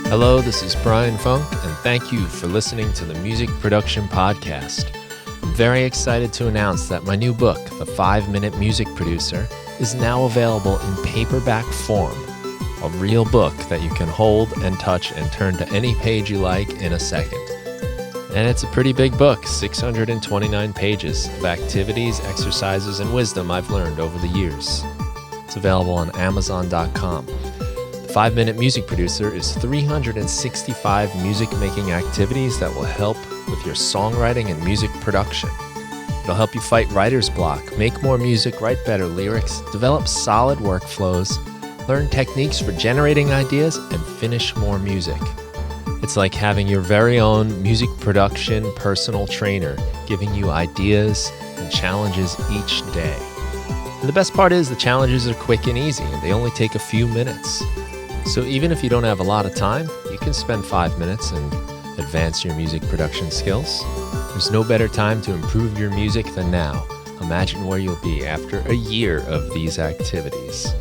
Hello, this is Brian Funk, and thank you for listening to the Music Production Podcast. I'm very excited to announce that my new book, The 5-Minute Music Producer, is now available in paperback form, a real book that you can hold and touch and turn to any page you like in a second. And it's a pretty big book, 629 pages of activities, exercises, and wisdom I've learned over the years. It's available on Amazon.com. The 5-Minute Music Producer is 365 music-making activities that will help with your songwriting and music production. It'll help you fight writer's block, make more music, write better lyrics, develop solid workflows, learn techniques for generating ideas, and finish more music. It's like having your very own music production personal trainer giving you ideas and challenges each day. And the best part is the challenges are quick and easy, and they only take a few minutes. So even if you don't have a lot of time, you can spend 5 minutes and advance your music production skills. There's no better time to improve your music than now. Imagine where you'll be after a year of these activities.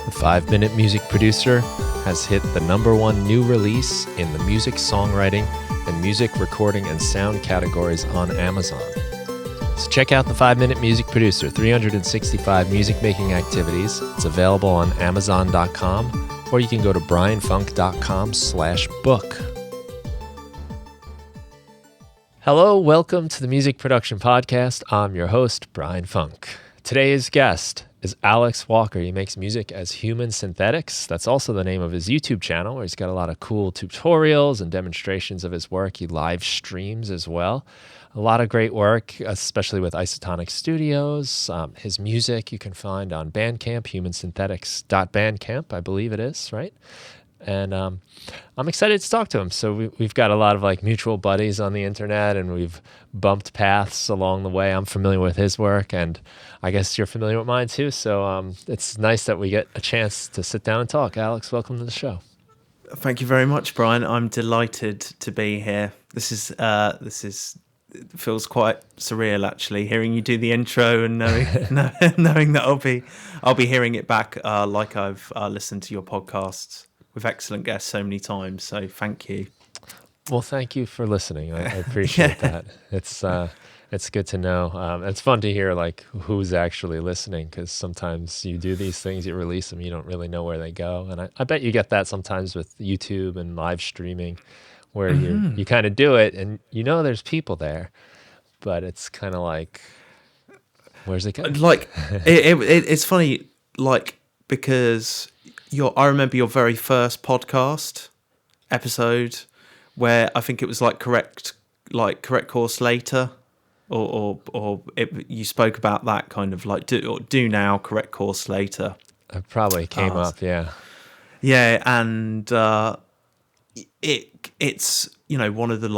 The 5-Minute Music Producer has hit the #1 new release in the music songwriting and music recording and sound categories on Amazon. So check out the 5-Minute Music Producer, 365 music-making activities. It's available on Amazon.com, or you can go to brianfunk.com/book. Hello, welcome to the Music Production Podcast. I'm your host, Brian Funk. Today's guest is Alex Walker. He makes music as Human Synthetics. That's also the name of his YouTube channel, where he's got a lot of cool tutorials and demonstrations of his work. He live streams as well. A lot of great work, especially with Isotonik Studios. His music you can find on Bandcamp, humansynthetics.bandcamp, I believe it is, right? And I'm excited to talk to him. So we've got a lot of mutual buddies on the internet, and we've bumped paths along the way. I'm familiar with his work, and I guess you're familiar with mine too. So it's nice that we get a chance to sit down and talk. Alex, welcome to the show. Thank you very much, Brian. I'm delighted to be here. This is it feels quite surreal, actually, hearing you do the intro and knowing that I'll be hearing it back like I've listened to your podcasts with excellent guests so many times. So thank you. Well, thank you for listening. I appreciate that. It's good to know. It's fun to hear who's actually listening, because sometimes you do these things, you release them, you don't really know where they go. And I bet you get that sometimes with YouTube and live streaming, where you kind of do it and there's people there, but it's kind of where's it going? It's funny, because I remember your very first podcast episode, where I think it was correct course later, or you spoke about that kind of do now, correct course later. It probably came up, yeah. Yeah, and it's one of the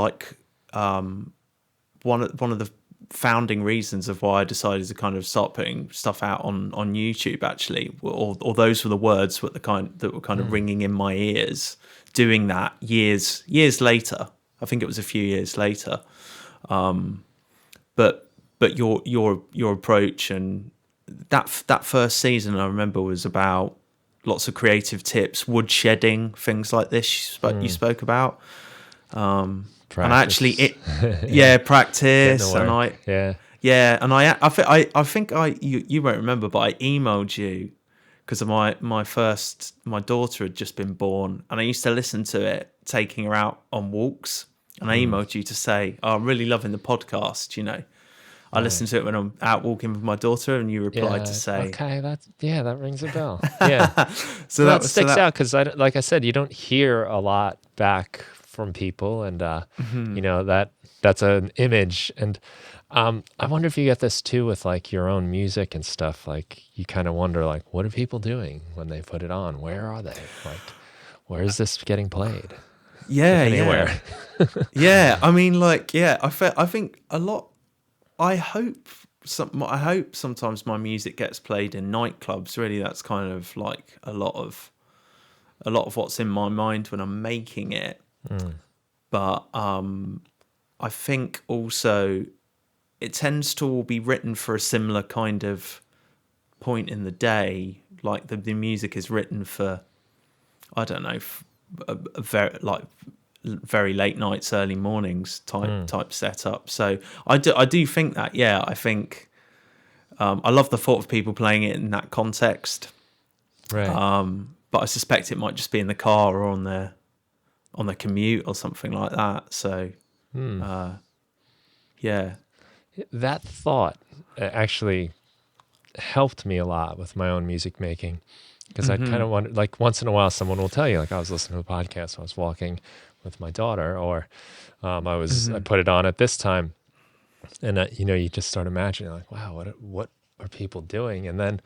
one of the founding reasons of why I decided to kind of start putting stuff out on YouTube, actually, or those were the words that were kind of ringing in my ears. Doing that years later, I think it was a few years later, but your approach and that first season, I remember, was about lots of creative tips, wood shedding, things like this you spoke about. Practice. And actually practice. And I think you won't remember, but I emailed you because my daughter had just been born, and I used to listen to it, taking her out on walks. And I emailed you to say, I'm really loving the podcast, I listen to it when I'm out walking with my daughter, and you replied to say, "Okay, that rings a bell." Yeah, so that sticks out, because, like I said, you don't hear a lot back from people, and that's an image. And I wonder if you get this too with your own music and stuff. You kind of wonder, what are people doing when they put it on? Where are they? Where is this getting played? Yeah, anywhere. Yeah. I mean, I think a lot. I hope sometimes my music gets played in nightclubs. Really, that's kind of a lot of what's in my mind when I'm making it. But I think also it tends to all be written for a similar kind of point in the day. The music is written for, I don't know, a very late nights, early mornings type setup. So I do think that, yeah, I think I love the thought of people playing it in that context. Right. But I suspect it might just be in the car or on the commute or something like that. So yeah. That thought actually helped me a lot with my own music making, because I kind of wonder, like once in a while someone will tell you, like I was listening to a podcast while I was walking with my daughter, or I put it on at this time, and you just start imagining like, wow, what are people doing? And then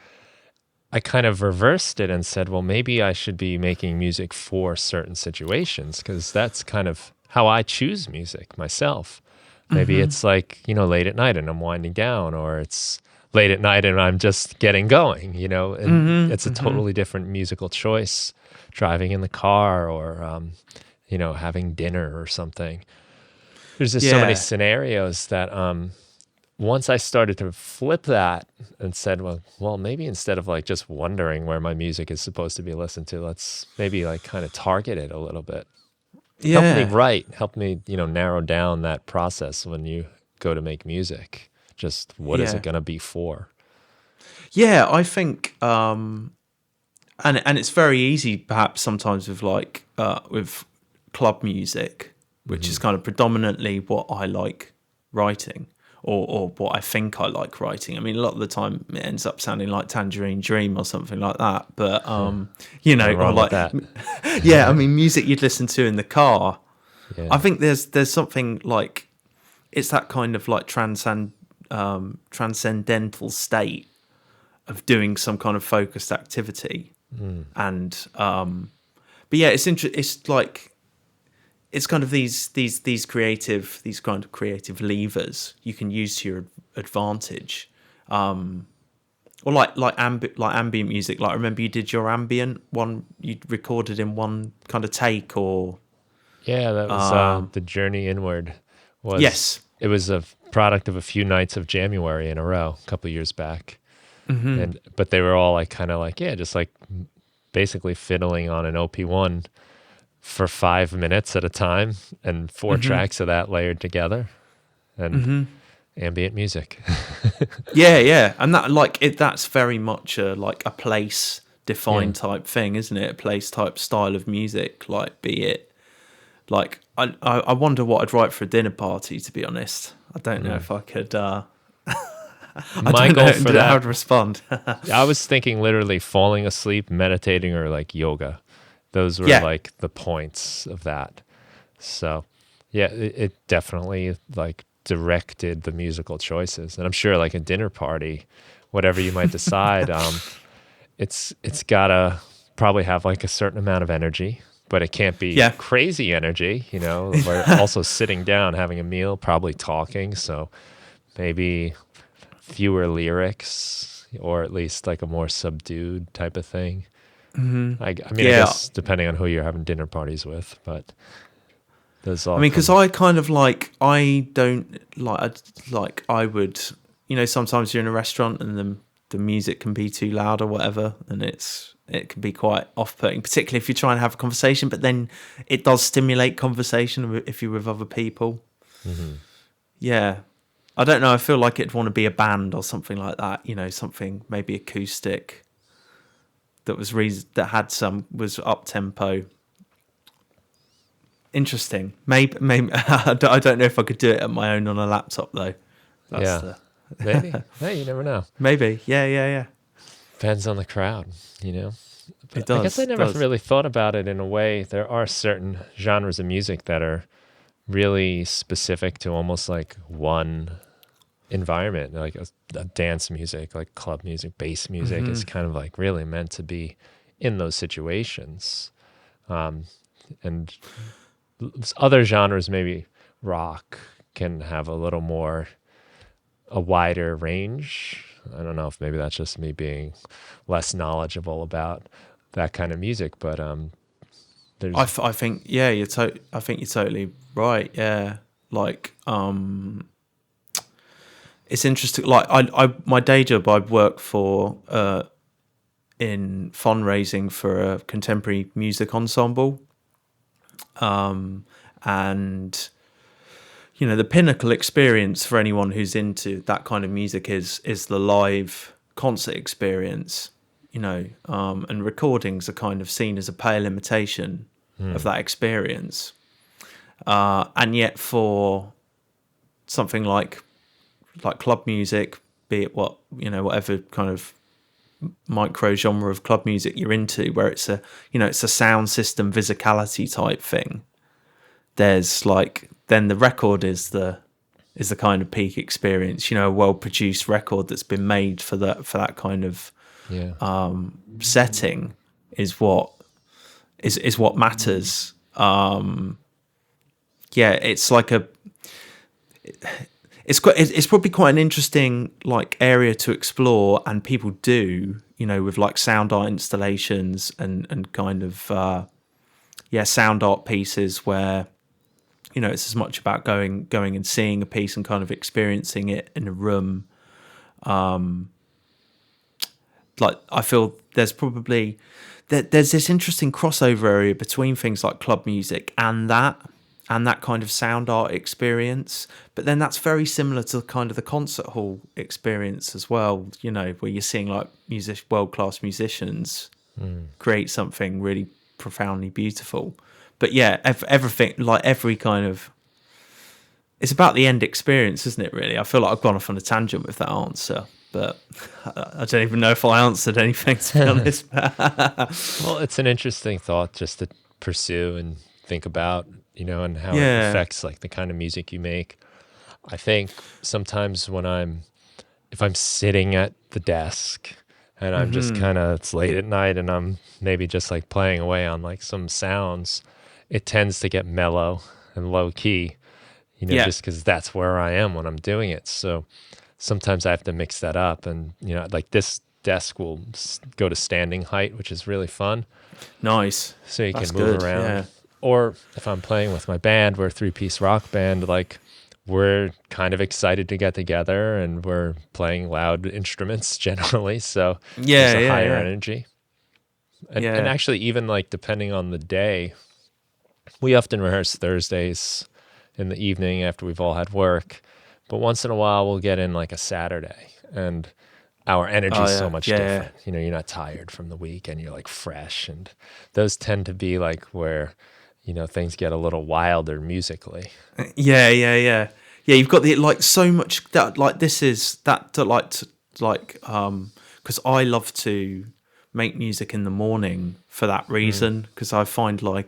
I kind of reversed it and said, well, maybe I should be making music for certain situations, because that's kind of how I choose music myself. Maybe it's like, late at night and I'm winding down, or it's late at night and I'm just getting going, and it's a totally different musical choice, driving in the car or, having dinner or something. There's just so many scenarios that once I started to flip that and said, well, maybe instead of like just wondering where my music is supposed to be listened to, let's maybe like kind of target it a little bit. Help me, narrow down that process when you go to make music. Just what is it going to be for? Yeah, I think, and it's very easy perhaps sometimes with with club music, which is kind of predominantly what I like writing, or what I think I like writing. I mean, a lot of the time it ends up sounding like Tangerine Dream or something like that. But or like that. yeah, I mean, music you'd listen to in the car. Yeah. I think there's something like, it's that kind of like transcendental state of doing some kind of focused activity, and but yeah, it's like, it's kind of these kind of creative levers you can use to your advantage, or like ambient music. Like I remember you did your ambient one, you recorded in one kind of take, or that was The Journey Inward. It was a product of a few nights of January in a row a couple of years back, but they were all like kind of like just like basically fiddling on an OP1 for 5 minutes at a time, and 4 tracks of that layered together, and ambient music. yeah, and that that's very much a place defined type thing, isn't it? A place type style of music. Like, be it like, I wonder what I'd write for a dinner party, to be honest. I don't know if I could. My goal for that, how I'd respond. I was thinking literally falling asleep, meditating, or like yoga. Those were like the points of that. So yeah, it definitely like directed the musical choices. And I'm sure like a dinner party, whatever you might decide, it's gotta probably have like a certain amount of energy, but it can't be crazy energy, We're also sitting down, having a meal, probably talking. So maybe fewer lyrics, or at least like a more subdued type of thing. I guess depending on who you're having dinner parties with, but there's all. I mean, because I kind of I don't I would, sometimes you're in a restaurant and the music can be too loud or whatever, and it can be quite off-putting, particularly if you're trying to have a conversation, but then it does stimulate conversation if you're with other people. Yeah. I don't know, I feel like it'd want to be a band or something like that, something maybe acoustic, that was was up tempo. Interesting. Maybe I don't know if I could do it at my own on a laptop though. Maybe. Hey, you never know. Maybe. Yeah. Depends on the crowd, But it does. I guess I never really thought about it in a way. There are certain genres of music that are really specific to almost like one environment, like a dance music, like club music, bass music is kind of like really meant to be in those situations. And other genres, maybe rock, can have a wider range. I don't know if maybe that's just me being less knowledgeable about that kind of music, but there's. I think you're totally right. Yeah, like it's interesting. Like I my day job, I work for in fundraising for a contemporary music ensemble, And the pinnacle experience for anyone who's into that kind of music is the live concert experience. And recordings are kind of seen as a pale imitation of that experience. And yet for something like club music, be it whatever kind of micro genre of club music you're into, where it's a sound system physicality type thing, there's then the record is the kind of peak experience, a well produced record that's been made for that kind of setting is what matters. It's like it's probably quite an interesting area to explore, and people do with sound art installations and kind of sound art pieces where it's as much about going and seeing a piece and kind of experiencing it in a room. I feel there's probably there's this interesting crossover area between things like club music and that kind of sound art experience. But then that's very similar to kind of the concert hall experience as well, where you're seeing world-class musicians create something really profoundly beautiful. But yeah, everything, every kind of, it's about the end experience, isn't it, really? I feel like I've gone off on a tangent with that answer, but I don't even know if I answered anything, to be honest. Well, it's an interesting thought just to pursue and think about, and how it affects the kind of music you make. I think sometimes if I'm sitting at the desk and I'm just it's late at night and I'm maybe just playing away on some sounds, it tends to get mellow and low key, just because that's where I am when I'm doing it. So sometimes I have to mix that up, and this desk will go to standing height, which is really fun. Nice. So you can move around. Yeah. Or if I'm playing with my band, we're a 3-piece rock band, we're kind of excited to get together and we're playing loud instruments generally. So there's a higher energy. And actually, even depending on the day, we often rehearse Thursdays in the evening after we've all had work. But once in a while, we'll get in a Saturday, and our energy is so much different. You're not tired from the week and you're fresh. And those tend to be where, things get a little wilder musically. Yeah. You've got the so much that this is that because I love to make music in the morning for that reason, because I find my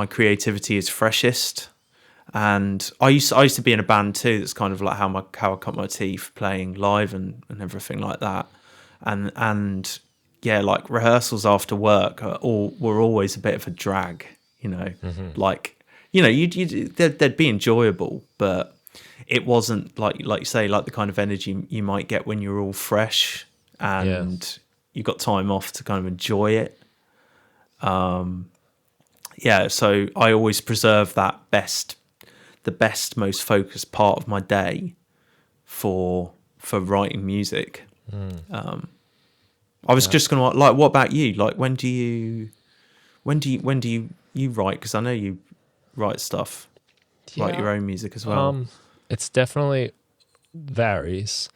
creativity is freshest. And I used to be in a band too. That's kind of how I cut my teeth, playing live and everything like that. And rehearsals after work were always a bit of a drag. They'd be enjoyable, but it wasn't like you say, the kind of energy you might get when you're all fresh and you got time off to kind of enjoy it. So I always preserve the best, most focused part of my day for writing music. I was just gonna what about you? When do you write? Because I know you write stuff, write your own music as well. It's definitely varies.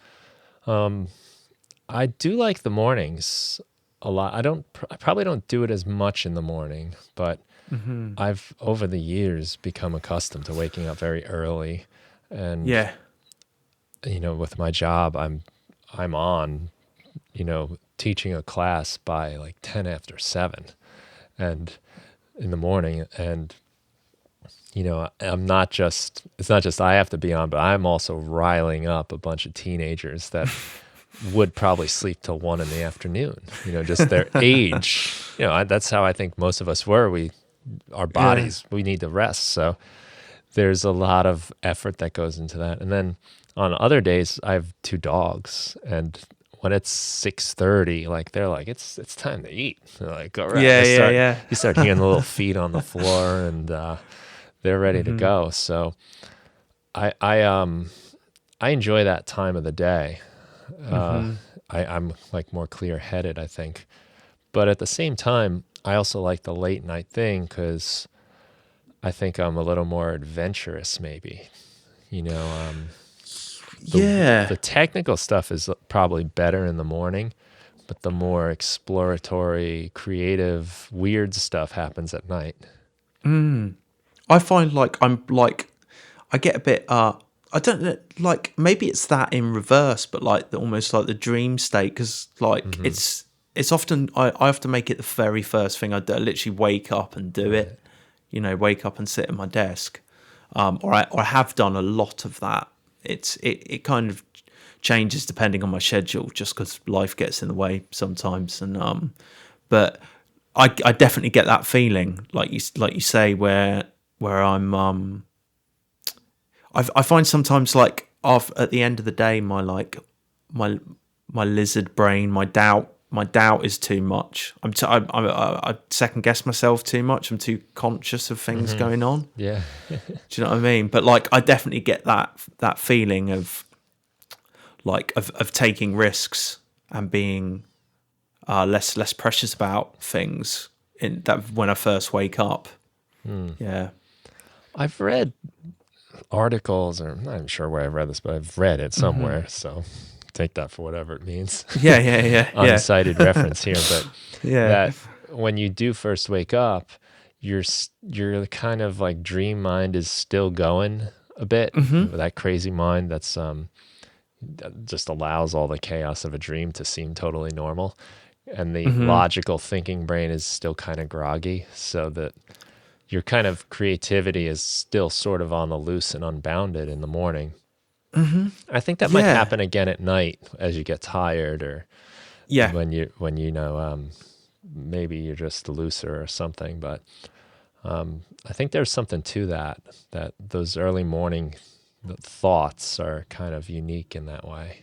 I do like the mornings a lot. I probably don't do it as much in the morning, but I've over the years become accustomed to waking up very early, and with my job, I'm on, teaching a class by 10 after 7, and in the morning, and it's not just I have to be on, but I'm also riling up a bunch of teenagers that would probably sleep till 1 in the afternoon. Just their age. That's how I think most of us were. Our bodies, we need to rest. So there's a lot of effort that goes into that. And then on other days, I have 2 dogs, and when it's 6:30, they're it's time to eat. They're all right. You start hearing the little feet on the floor, and they're ready to go. So I enjoy that time of the day. I'm more clear-headed, I think. But at the same time, I also like the late night thing because I think I'm a little more adventurous, maybe. You know, Yeah. the technical stuff is probably better in the morning, but the more exploratory, creative, weird stuff happens at night. I find like I get a bit I don't know, like maybe it's that in reverse, but like almost like the dream state, because like it's often I have to make it the very first thing I do. I literally wake up and do it, wake up and sit at my desk, or I have done a lot of that. It kind of changes depending on my schedule, just because life gets in the way sometimes, and but I definitely get that feeling, like you say, where I find sometimes like at the end of the day, my lizard brain, my doubt is too much. I second guess myself too much. I'm too conscious of things going on. Yeah. Do you know what I mean? But like I definitely get that feeling of like of taking risks and being less precious about things in that when I first wake up. Yeah. I've read articles, or I'm not even sure where I've read this, but I've read it somewhere. So take that for whatever it means. Yeah. Uncited reference here, but Yeah. that when you do first wake up, your kind of like dream mind is still going a bit. That crazy mind that just allows all the chaos of a dream to seem totally normal. And the logical thinking brain is still kind of groggy, so that your kind of creativity is still sort of on the loose and unbounded in the morning. I think that might happen again at night as you get tired, or when you know maybe you're just looser or something. But I think there's something to that those early morning thoughts are kind of unique in that way.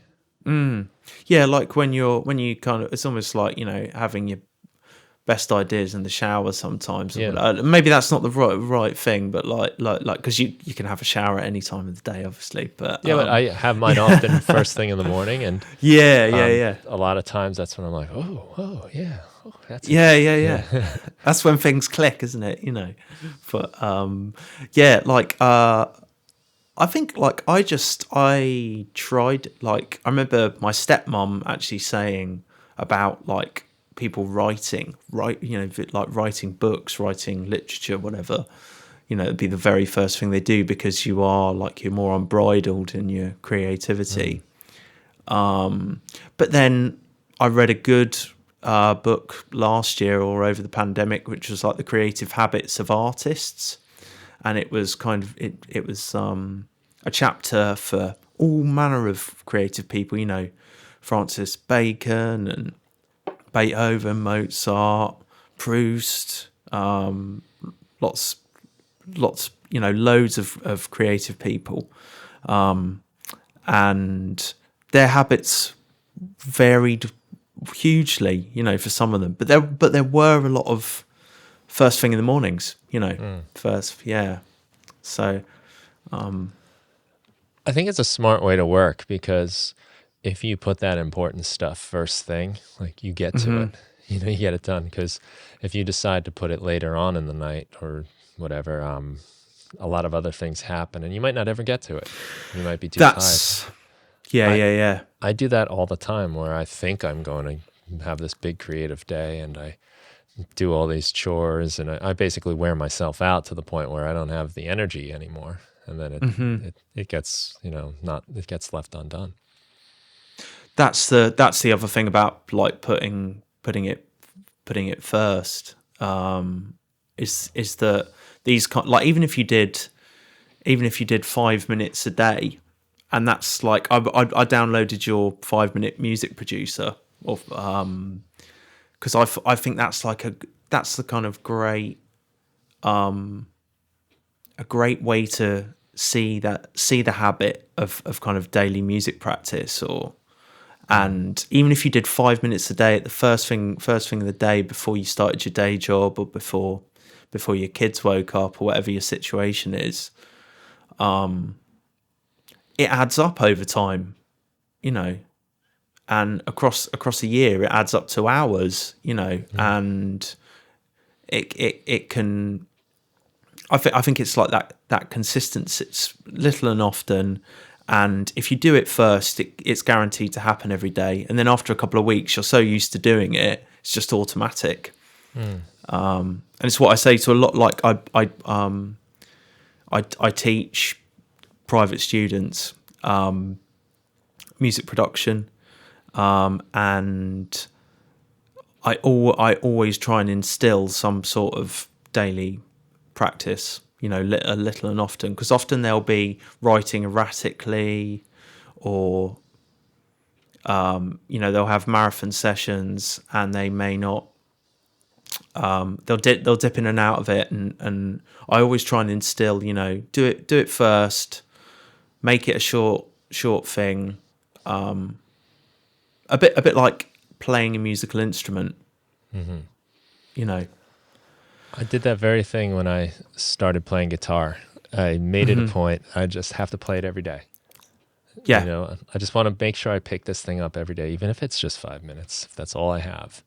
Yeah, like when you kind of, it's almost like, having your best ideas in the shower sometimes. Yeah. Maybe that's not the right thing, but like because you can have a shower at any time of the day, obviously. But But I have mine often first thing in the morning, and yeah. a lot of times that's when I'm like, oh yeah, that's Yeah. That's when things click, isn't it? But I think like I tried, like I remember my stepmom actually saying about like people like writing books, writing literature, whatever. It'd be the very first thing they do, because you're more unbridled in your creativity. But then I read a good book last year or over the pandemic, which was like The Creative Habits of Artists. And it was it was a chapter for all manner of creative people, Francis Bacon and Beethoven, Mozart, Proust, lots, loads of creative people. And their habits varied hugely, for some of them. But there were a lot of first thing in the mornings, first, yeah. So, I think it's a smart way to work, because if you put that important stuff first thing, like you get to it, you get it done. Because if you decide to put it later on in the night or whatever, a lot of other things happen and you might not ever get to it. You might be too tired. Yeah. I do that all the time, where I think I'm going to have this big creative day and I do all these chores, and I basically wear myself out to the point where I don't have the energy anymore, and then it gets it gets left undone. That's the other thing about like putting it first, is that these like even if you did 5 minutes a day, and that's like I downloaded your 5-minute music producer, or because I think that's the kind of great a great way to see the habit of kind of daily music practice, and even if you did 5 minutes a day at the first thing of the day before you started your day job, or before your kids woke up, or whatever your situation is, it adds up over time, and across a year it adds up to hours, and it can. I think it's like that consistency. It's little and often, and if you do it first, it's guaranteed to happen every day. And then after a couple of weeks, you're so used to doing it, it's just automatic. And it's what I say to a lot. Like I teach private students music production, and I always try and instill some sort of daily practice, a little and often, because often they'll be writing erratically, or they'll have marathon sessions and they may not. They'll dip in and out of it, and I always try and instill, do it first, make it a short thing, a bit like playing a musical instrument. I did that very thing when I started playing guitar. I made it a point. I just have to play it every day. Yeah. I just want to make sure I pick this thing up every day, even if it's just 5 minutes, if that's all I have.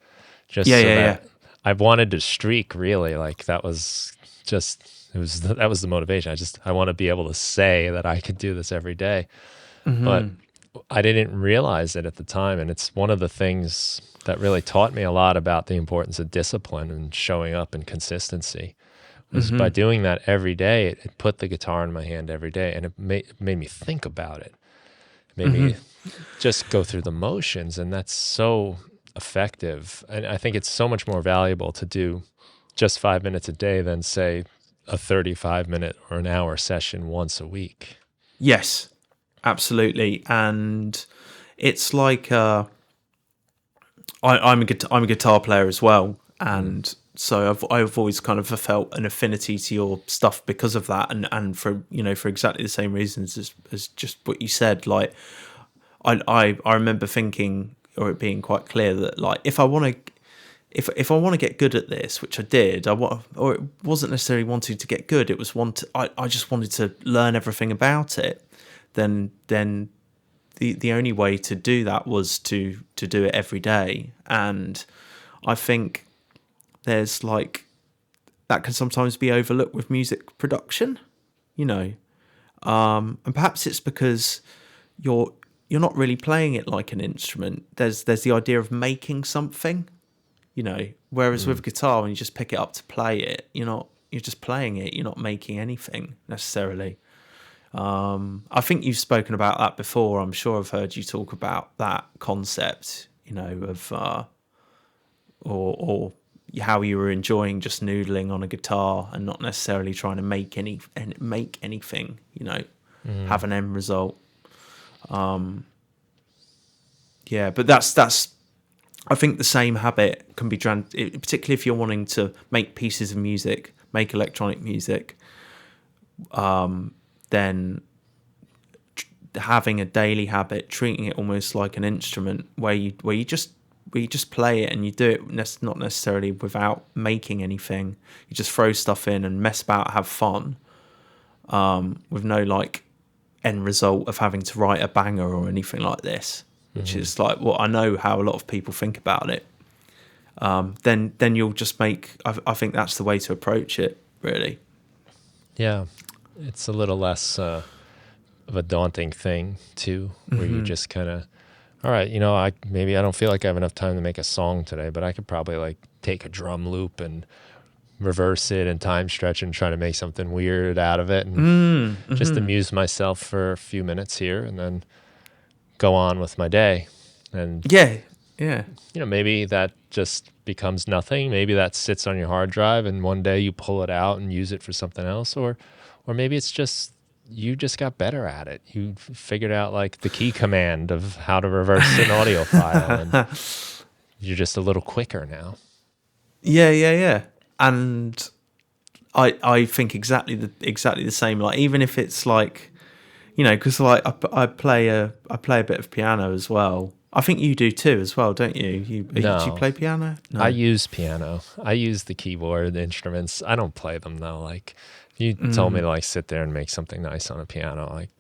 I wanted to streak, really. Like that was the motivation. I want to be able to say that I could do this every day. But I didn't realize it at the time. And it's one of the things that really taught me a lot about the importance of discipline and showing up and consistency. Was by doing that every day, it put the guitar in my hand every day, and it made me think about it. It made me just go through the motions, and that's so effective. And I think it's so much more valuable to do just 5 minutes a day than, say, a 35-minute or an hour session once a week. Yes, absolutely. And it's like I'm a guitar player as well, and so I've always kind of felt an affinity to your stuff because of that, and for exactly the same reasons as just what you said. Like I remember thinking, or it being quite clear, that like if I want to get good at this, which I did, or it wasn't necessarily wanting to get good, it was I just wanted to learn everything about it. Then the only way to do that was to do it every day. And I think there's like that can sometimes be overlooked with music production, and perhaps it's because you're not really playing it like an instrument. There's the idea of making something, whereas with guitar, when you just pick it up to play it, you're just playing it, you're not making anything necessarily. I think you've spoken about that before. I'm sure I've heard you talk about that concept, of or how you were enjoying just noodling on a guitar and not necessarily trying to make anything, have an end result. But that's I think the same habit can be particularly if you're wanting to make pieces of music, make electronic music. Then having a daily habit, treating it almost like an instrument, where you just play it, and you do it not necessarily without making anything. You just throw stuff in and mess about, have fun, with no like end result of having to write a banger or anything like this, which is like what I know how a lot of people think about it. Then you'll just make. I think that's the way to approach it, really. Yeah. It's a little less of a daunting thing too, where you just kind of, all right, maybe I don't feel like I have enough time to make a song today, but I could probably like take a drum loop and reverse it and time stretch and try to make something weird out of it, and just amuse myself for a few minutes here, and then go on with my day. And maybe that just becomes nothing. Maybe that sits on your hard drive, and one day you pull it out and use it for something else, or maybe it's just you just got better at it. You figured out like the key command of how to reverse an audio file, and you're just a little quicker now. Yeah. And I think exactly the same. Like even if it's like, because like I play a bit of piano as well. I think you do too as well, don't you? Do you play piano? No. I use piano. I use the keyboard, the instruments. I don't play them though. Like you told me to like sit there and make something nice on a piano, like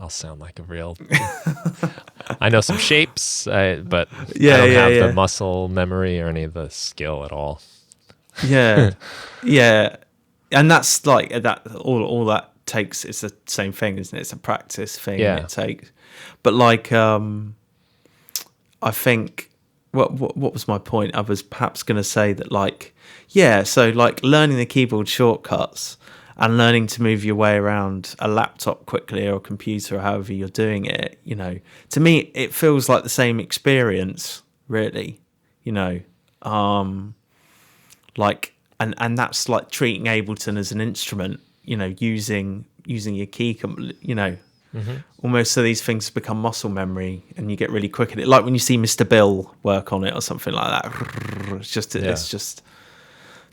I'll sound like a real. I know some shapes, but I don't have the muscle memory or any of the skill at all. Yeah, yeah, and that's like that. All that takes. It's the same thing, isn't it? It's a practice thing. Yeah. It takes, but like, I think what was my point? I was perhaps going to say that, like, yeah. So like learning the keyboard shortcuts and learning to move your way around a laptop quickly or a computer or however you're doing it. You know, to me, it feels like the same experience, really. You know. Like and that's like treating Ableton as an instrument, you know, using your key, you know, almost so these things become muscle memory and you get really quick at it, like when you see Mr. Bill work on it or something like that. It's just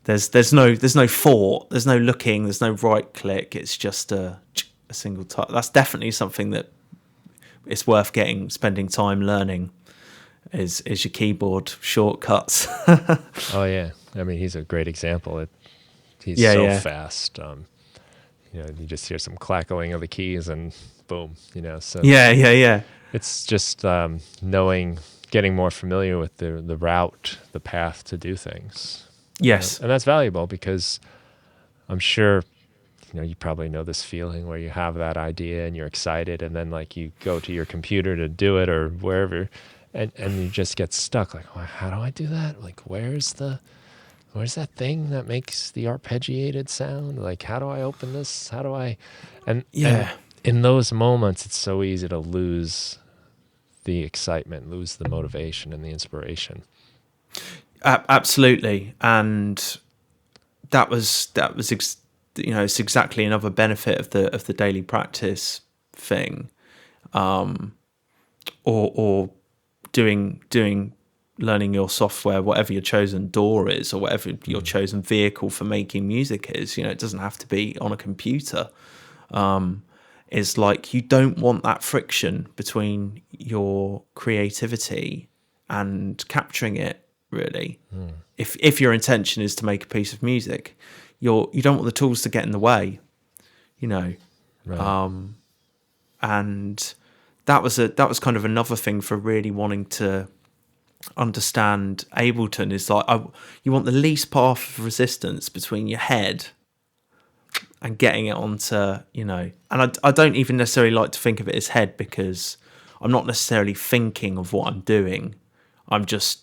there's no thought, there's no looking, there's no right click, it's just a single touch. That's definitely something that it's worth spending time learning, is your keyboard shortcuts. Oh yeah, I mean he's a great example. He's Yeah. fast. You know, you just hear some clackling of the keys and boom. You know, so Yeah. it's just getting more familiar with the route, the path to do things. Yes. And that's valuable because I'm sure, you know, you probably know this feeling where you have that idea and you're excited, and then like you go to your computer to do it or wherever. And you just get stuck, like, well, how do I do that? Like, where's that thing that makes the arpeggiated sound? Like, how do I open this? How do I? And in those moments, it's so easy to lose the excitement, lose the motivation and the inspiration. Absolutely, and that was you know, it's exactly another benefit of the daily practice thing, or doing learning your software, whatever your chosen DAW is or whatever your chosen vehicle for making music is. You know, it doesn't have to be on a computer. Is like, you don't want that friction between your creativity and capturing it, really. If your intention is to make a piece of music, you don't want the tools to get in the way, you know. Right. And that was kind of another thing for really wanting to understand Ableton, is like, you want the least path of resistance between your head and getting it onto, you know. And I don't even necessarily like to think of it as head, because I'm not necessarily thinking of what I'm doing. I'm just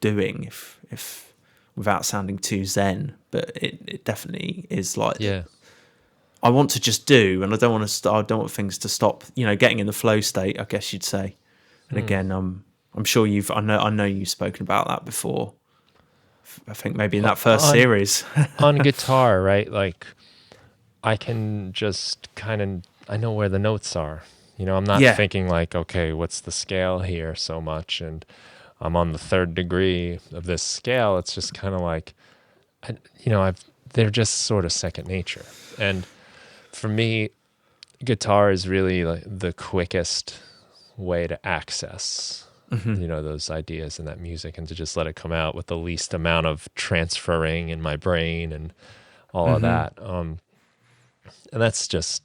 doing, if without sounding too zen, but it definitely is like, Yeah. I want to just do, and I don't want things to stop, you know, getting in the flow state, I guess you'd say. And again, I'm sure I know you've spoken about that before. I think maybe in that first series. On guitar, right? Like, I can just I know where the notes are. You know, I'm not thinking like, okay, what's the scale here so much? And I'm on the third degree of this scale. It's just kind of like, they're just sort of second nature. And for me, guitar is really like the quickest way to access, you know, those ideas and that music, and to just let it come out with the least amount of transferring in my brain and all of that. And it's just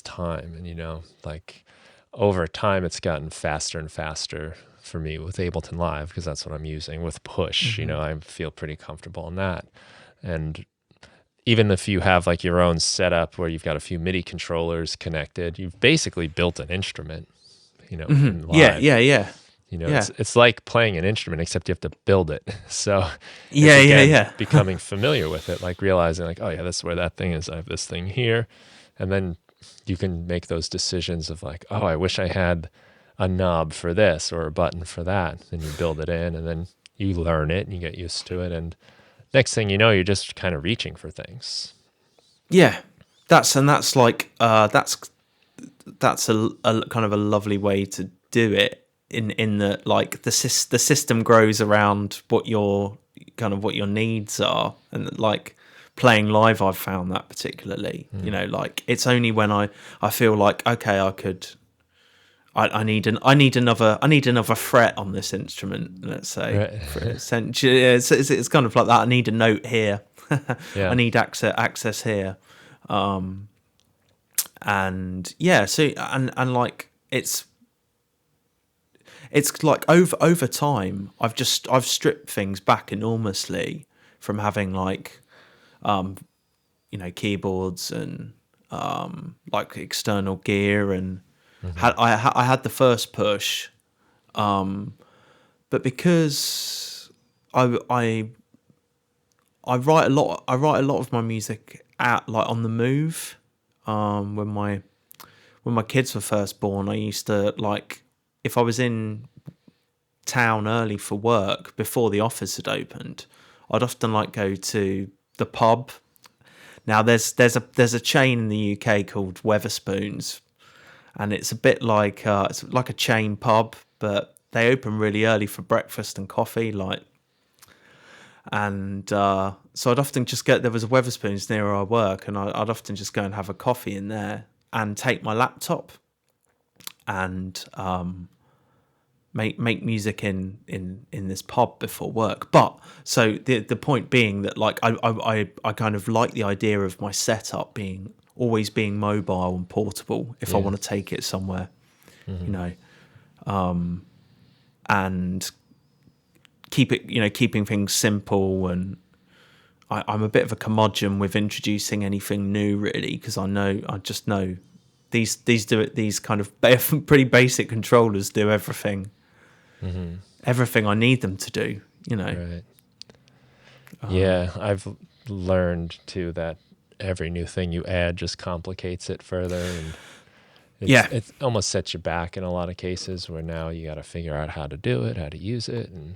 time. And, you know, like over time, it's gotten faster and faster for me with Ableton Live, because that's what I'm using. With Push, you know, I feel pretty comfortable in that. And even if you have like your own setup where you've got a few MIDI controllers connected, you've basically built an instrument, you know, in live. Yeah. You know, it's like playing an instrument, except you have to build it. So becoming familiar with it, like realizing like, oh yeah, this is where that thing is. I have this thing here. And then you can make those decisions of like, oh, I wish I had a knob for this or a button for that. Then you build it in, and then you learn it and you get used to it. And next thing you know, you're just kind of reaching for things. Yeah, that's like that's a kind of a lovely way to do it. In that, like, the system grows around what your needs are, and like playing live, I've found that particularly. You know, like, it's only when I feel like, okay, I need another fret on this instrument, let's say. Right. Essentially, it's kind of like that. I need a note here. Yeah. I need access here. And yeah, so and like it's like over time, I've stripped things back enormously from having like keyboards and like external gear, and I had the first push, but because I write a lot. I write a lot of my music out like on the move. When my kids were first born, I used to like, if I was in town early for work before the office had opened, I'd often like go to the pub. Now there's a chain in the UK called Weatherspoons, and it's a bit like it's like a chain pub, but they open really early for breakfast and coffee, like. And so I'd often just go. There was a Weatherspoons near where I work, and I'd often just go and have a coffee in there and take my laptop and make music in this pub before work. But so the point being that like I kind of like the idea of my setup always being mobile and portable if I want to take it somewhere, and keeping things simple. And I'm a bit of a curmudgeon with introducing anything new, really, because I just know these kind of pretty basic controllers do everything I need them to do. Right. Yeah, I've learned too that every new thing you add just complicates it further, and it almost sets you back in a lot of cases where now you got to figure out how to do it, how to use it, and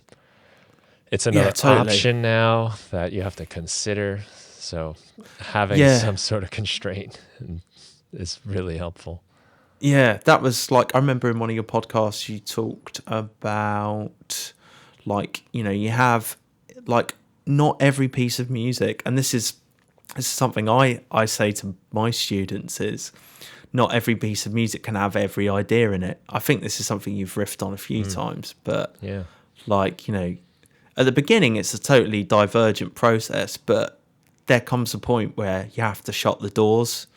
it's another option now that you have to consider. So having some sort of constraint is really helpful. Yeah, that was like, I remember in one of your podcasts you talked about like, you have like not every piece of music, and this is something I say to my students, is not every piece of music can have every idea in it. I think this is something you've riffed on a few times, but like, at the beginning it's a totally divergent process, but there comes a point where you have to shut the doors.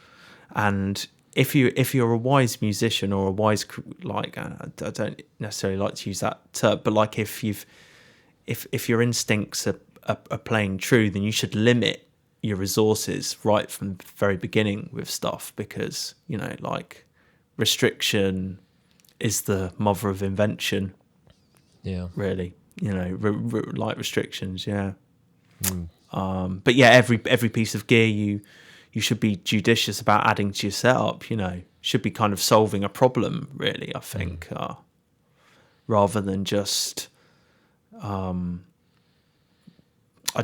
And if you're a wise musician or a wise, like, I don't necessarily like to use that term, but like if your instincts are playing true, then you should limit your resources right from the very beginning with stuff, because like restriction is the mother of invention. Yeah, really. Like restrictions. Yeah. But yeah, every piece of gear you should be judicious about adding to your setup. Should be kind of solving a problem, really, I think, rather than just I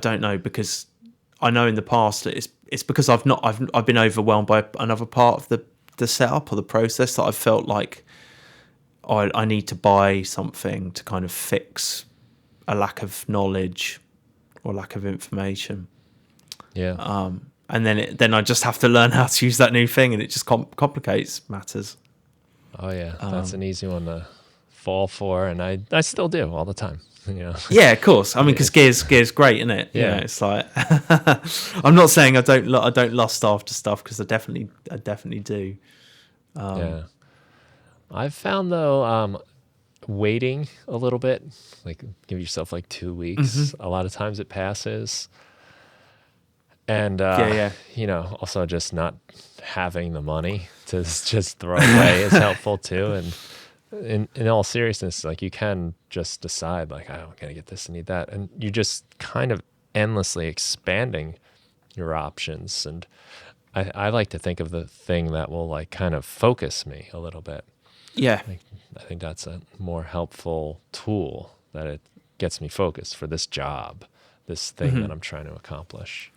don't know, because I know in the past that it's because I've been overwhelmed by another part of the setup or the process that I've felt like I need to buy something to kind of fix a lack of knowledge or lack of information. Yeah. And then I just have to learn how to use that new thing, and it just complicates matters. Oh yeah, that's an easy one to fall for, and I still do all the time. Yeah, of course. I mean, because gear's great, isn't it? Yeah. It's like I'm not saying I don't lust after stuff, because I definitely do. Yeah. I've found though, waiting a little bit, like give yourself like 2 weeks. A lot of times it passes. And, also just not having the money to just throw away is helpful too. And in all seriousness, like you can just decide like, I'm going to get this and need that. And you're just kind of endlessly expanding your options. And I like to think of the thing that will like kind of focus me a little bit. Yeah. I think that's a more helpful tool, that it gets me focused for this job, this thing that I'm trying to accomplish.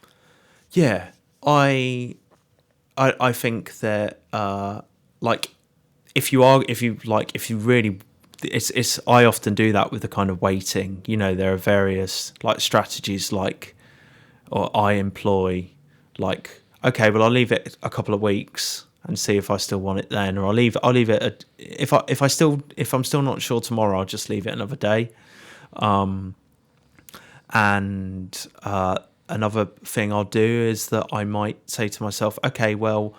Yeah, I think that like if you really, it's I often do that with the kind of waiting. There are various like strategies or I employ, like, okay, well I'll leave it a couple of weeks and see if I still want it then, or I'll leave it if I'm still not sure tomorrow, I'll just leave it another day. Another thing I'll do is that I might say to myself, okay, well,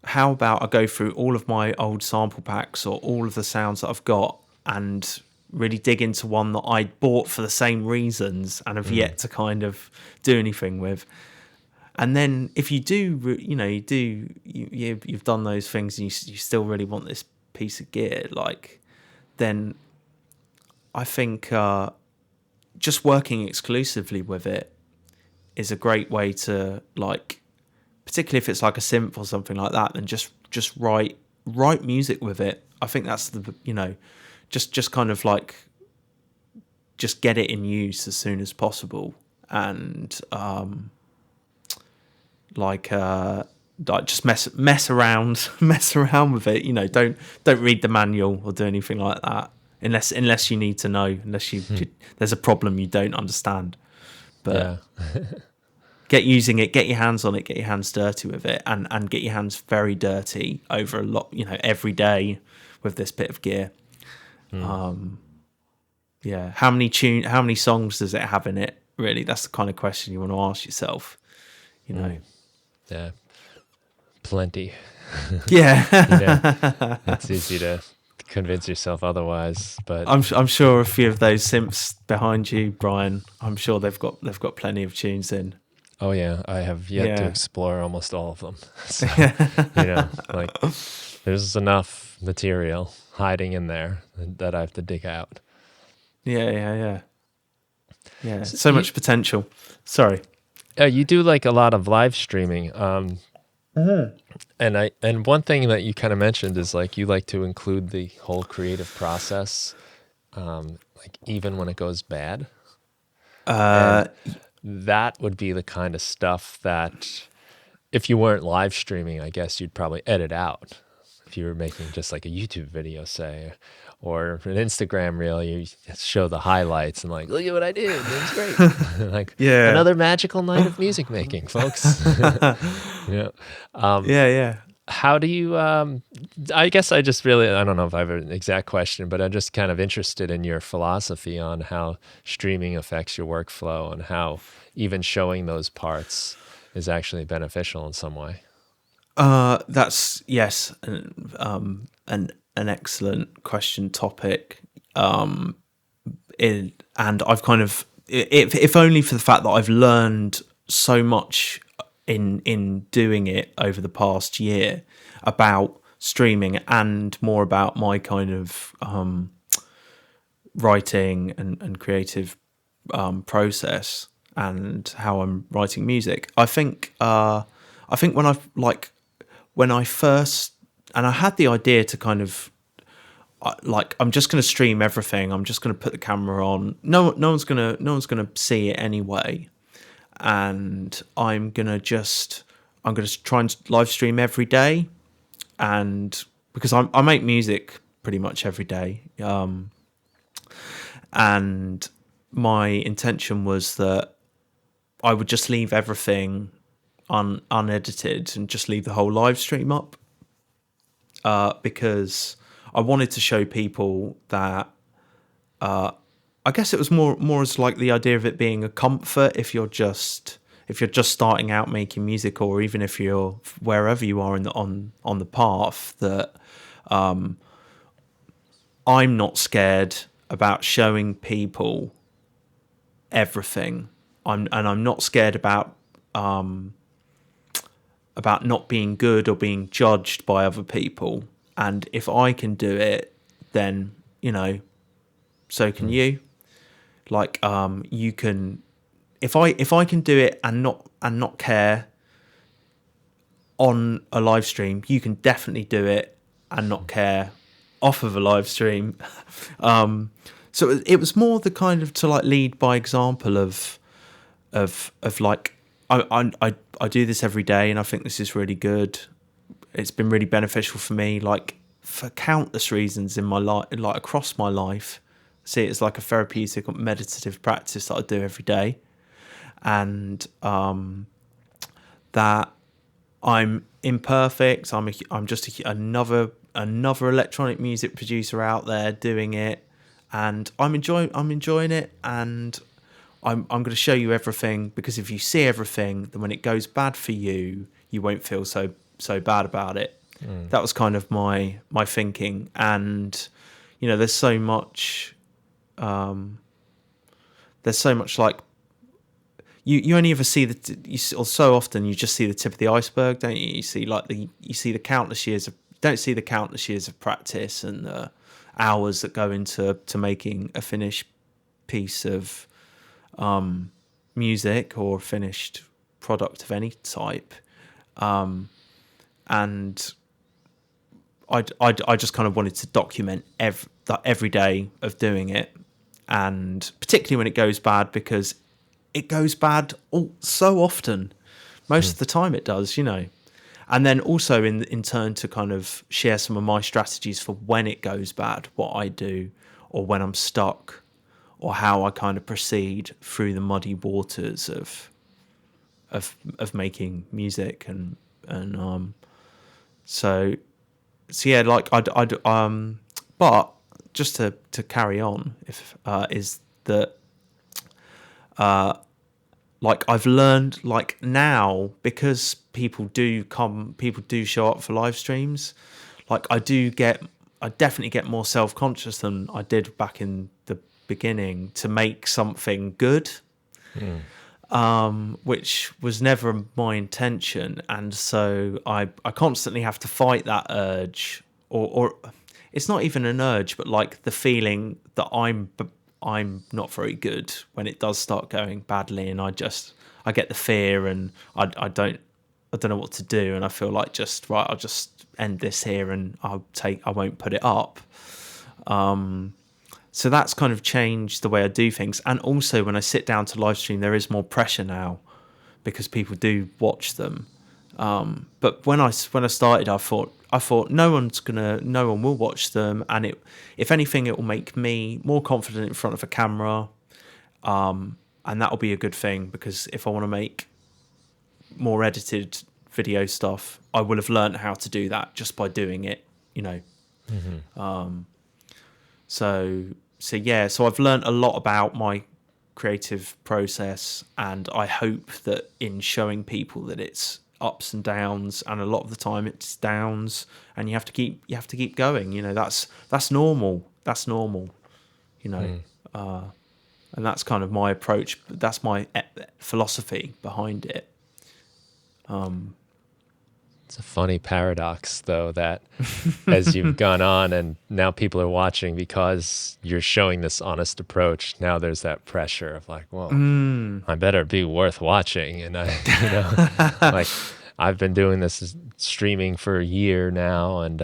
how about I go through all of my old sample packs or all of the sounds that I've got and really dig into one that I bought for the same reasons and have yet to kind of do anything with. And then if you do, you've done those things and you still really want this piece of gear, like, then I think just working exclusively with it is a great way to, like, particularly if it's like a synth or something like that, then just write music with it. I think that's the, just kind of like, just get it in use as soon as possible, and just mess around with it. Don't read the manual or do anything like that unless you need to know, unless there's a problem you don't understand. But get using it, get your hands on it, get your hands dirty with it, and get your hands very dirty over a lot, every day with this bit of gear. How many songs does it have in it? Really, that's the kind of question you want to ask yourself. Yeah, plenty. Yeah, It's easy to convince yourself otherwise, but I'm sure a few of those synths behind you, Brian, I'm sure they've got plenty of tunes in. Oh yeah, I have yet to explore almost all of them. So, like, there's enough material hiding in there that I have to dig out. Yeah. So much potential. Sorry. You do like a lot of live streaming. And one thing that you kind of mentioned is like you like to include the whole creative process, like even when it goes bad. That would be the kind of stuff that if you weren't live streaming, I guess you'd probably edit out. If you were making just like a YouTube video, say, or an Instagram reel, you show the highlights and like, look at what I did. It was great. Like, another magical night of music making, folks. How do you, I guess I don't know if I have an exact question, but I'm just kind of interested in your philosophy on how streaming affects your workflow and how even showing those parts is actually beneficial in some way. That's an excellent question topic. And I've kind of, if only for the fact that I've learned so much in doing it over the past year about streaming and more about my kind of writing and creative process and how I'm writing music. I think when I first, and I had the idea to kind of I'm just going to stream everything. I'm just going to put the camera on. No one's going to see it anyway. And I'm going to try and live stream every day. And because I make music pretty much every day. And my intention was that I would just leave everything unedited and just leave the whole live stream up. Because I wanted to show people that I guess it was more as like the idea of it being a comfort if you're just starting out making music, or even if you're wherever you are on the path, that I'm not scared about showing people everything. I'm not scared about not being good or being judged by other people. And if I can do it, then so can you. Like you can, if I can do it and not care on a live stream, you can definitely do it and not care off of a live stream. So it was more the kind of to like lead by example of like I do this every day and I think this is really good. It's been really beneficial for me, like for countless reasons in my life, like across my life. See it as like a therapeutic or meditative practice that I do every day, and that I'm imperfect. I'm just another electronic music producer out there doing it, and I'm enjoying it, and I'm going to show you everything, because if you see everything, then when it goes bad for you, you won't feel so bad about it. That was kind of my thinking, and there's so much there's so much like you only ever see or so often you just see the tip of the iceberg, don't you? You see like the countless years of don't see the countless years of practice and the hours that go into making a finished piece of music or a finished product of any type. And I just kind of wanted to document every day of doing it, and particularly when it goes bad, because it goes bad so often. Most of the time it does, And then also in turn to kind of share some of my strategies for when it goes bad, what I do, or when I'm stuck, or how I kind of proceed through the muddy waters of making music and so yeah, like but just to carry on, is that like I've learned, like now, because people do show up for live streams, like I definitely get more self-conscious than I did back in the beginning to make something good. Which was never my intention, and so I constantly have to fight that urge, or it's not even an urge, but like the feeling that I'm not very good when it does start going badly, and I get the fear, and I don't know what to do, and I feel like I'll just end this here, and I won't put it up. So that's kind of changed the way I do things. And also when I sit down to live stream, there is more pressure now because people do watch them. But when I started, I thought no one will watch them. And if anything, it will make me more confident in front of a camera. And that'll be a good thing, because if I want to make more edited video stuff, I will have learned how to do that just by doing it, So yeah, so I've learned a lot about my creative process, and I hope that in showing people that it's ups and downs, and a lot of the time it's downs, and you have to keep going. That's normal. And that's kind of my approach. That's my philosophy behind it. It's a funny paradox, though, that as you've gone on and now people are watching because you're showing this honest approach, now there's that pressure of like, well, I better be worth watching. And like I've been doing this streaming for a year now, and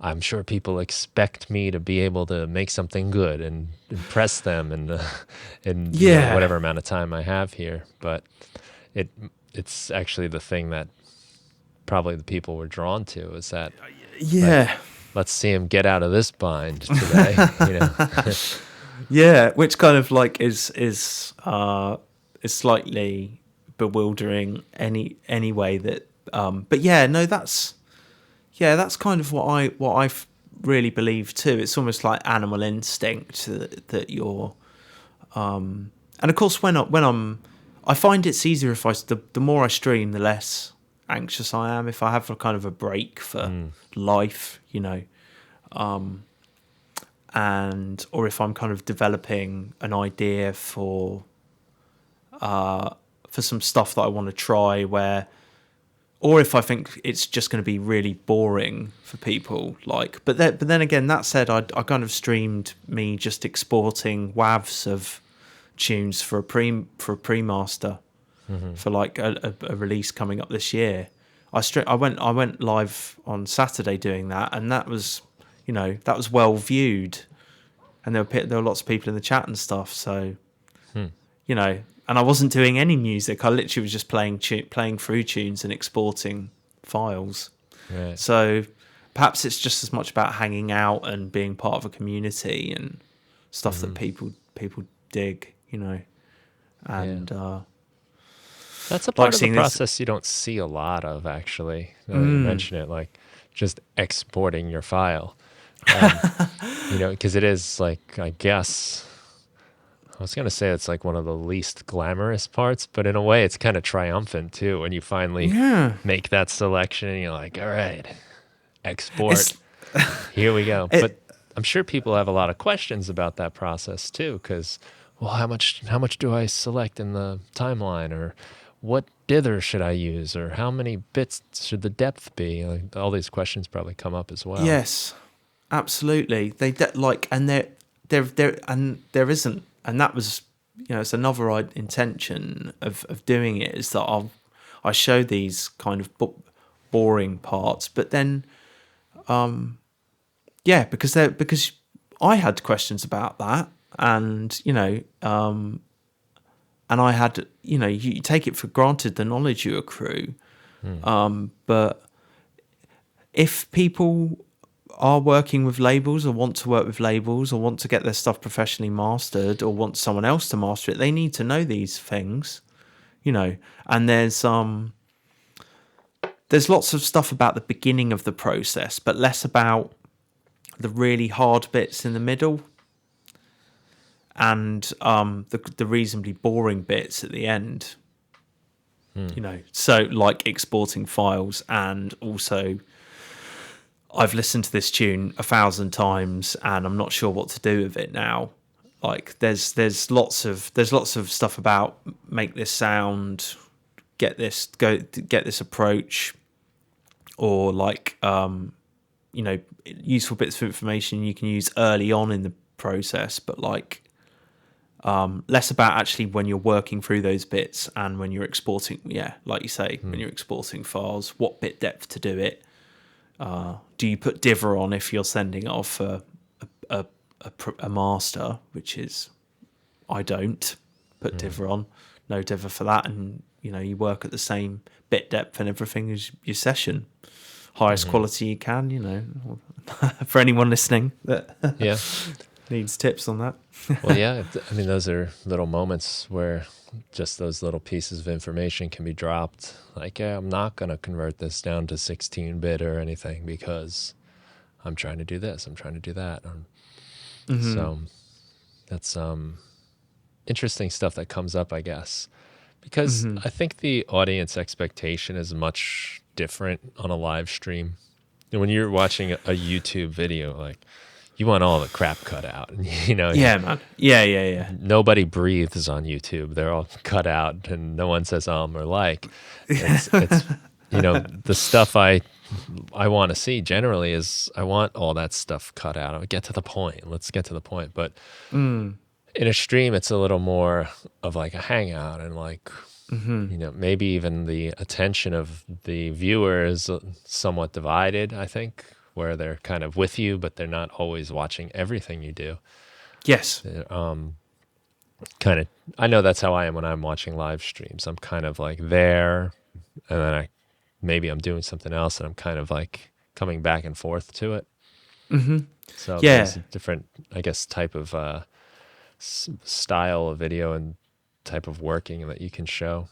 I'm sure people expect me to be able to make something good and impress them in whatever amount of time I have here. But it's actually the thing that probably the people were drawn to, is that like, let's see him get out of this bind today. Which kind of like is slightly bewildering anyway, that but that's kind of what I really believe too. It's almost like animal instinct that you're and of course when I find it's easier if the more I stream, the less anxious I am. If I have a kind of a break for life, and or if I'm kind of developing an idea for some stuff that I want to try, or if I think it's just going to be really boring for people, but then again, that said, I kind of streamed me just exporting WAVs of tunes for a pre-master. For like a release coming up this year. I went live on Saturday doing that, and that was well viewed, and there were lots of people in the chat and stuff. So and I wasn't doing any music. I literally was just playing through tunes and exporting files. Right. So perhaps it's just as much about hanging out and being part of a community and stuff that people dig, and. That's a part of the process you don't see a lot of, actually. Now that you mention it, like just exporting your file. Because it is like, I guess, I was going to say it's like one of the least glamorous parts, but in a way it's kind of triumphant too when you finally make that selection and you're like, all right, export. Here we go. But I'm sure people have a lot of questions about that process too, because, well, how much do I select in the timeline, or what dither should I use, or how many bits should the depth be? Like, all these questions probably come up as well. Yes, absolutely. And there isn't, and that was, it's another intention of doing it, is that I show these kind of boring parts, but then because I had questions about that, and and I had, you take it for granted the knowledge you accrue, but if people are working with labels, or want to work with labels, or want to get their stuff professionally mastered, or want someone else to master it, they need to know these things, and there's lots of stuff about the beginning of the process, but less about the really hard bits in the middle, and the reasonably boring bits at the end. So like exporting files, and also I've listened to this tune 1,000 times and I'm not sure what to do with it now. Like there's lots of stuff about make this sound, get this approach, or like useful bits of information you can use early on in the process, but like less about actually when you're working through those bits, and when you're exporting, like you say, when you're exporting files, what bit depth to do it. Do you put diver on if you're sending off a master, which is, I don't put diver on, no diver for that, and you work at the same bit depth and everything as your session, highest quality you can, for anyone listening that needs tips on that. Well, yeah, I mean, those are little moments where just those little pieces of information can be dropped. Like, I'm not going to convert this down to 16-bit or anything because I'm trying to do this, I'm trying to do that. So that's interesting stuff that comes up, I guess, because I think the audience expectation is much different on a live stream. When you're watching a YouTube video, like, you want all the crap cut out, Yeah, man. Yeah. Nobody breathes on YouTube. They're all cut out, and no one says or like. It's the stuff I want to see generally is, I want all that stuff cut out. I'll get to the point. Let's get to the point. But in a stream, it's a little more of like a hangout, and like maybe even the attention of the viewer is somewhat divided, I think, where they're kind of with you, but they're not always watching everything you do. Yes. Kind of, I know that's how I am when I'm watching live streams. I'm kind of like there, and then maybe I'm doing something else, and I'm kind of like coming back and forth to it. So there's a different, I guess, type of style of video and type of working that you can show.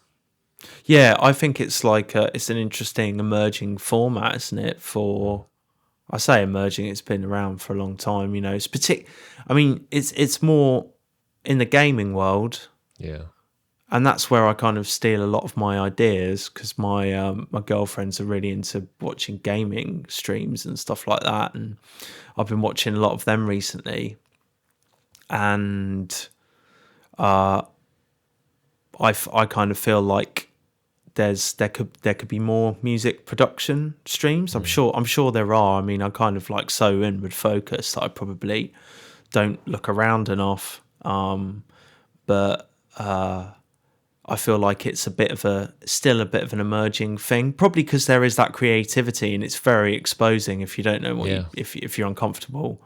Yeah, I think it's like it's an interesting emerging format, isn't it? I say emerging; it's been around for a long time. It's it's more in the gaming world. Yeah, and that's where I kind of steal a lot of my ideas, because my girlfriends are really into watching gaming streams and stuff like that, and I've been watching a lot of them recently, and I kind of feel like there could be more music production streams. I'm sure there are. I mean, I kind of like so inward focused that I probably don't look around enough, but I feel like it's still a bit of an emerging thing, probably because there is that creativity, and it's very exposing if you don't know if you're uncomfortable,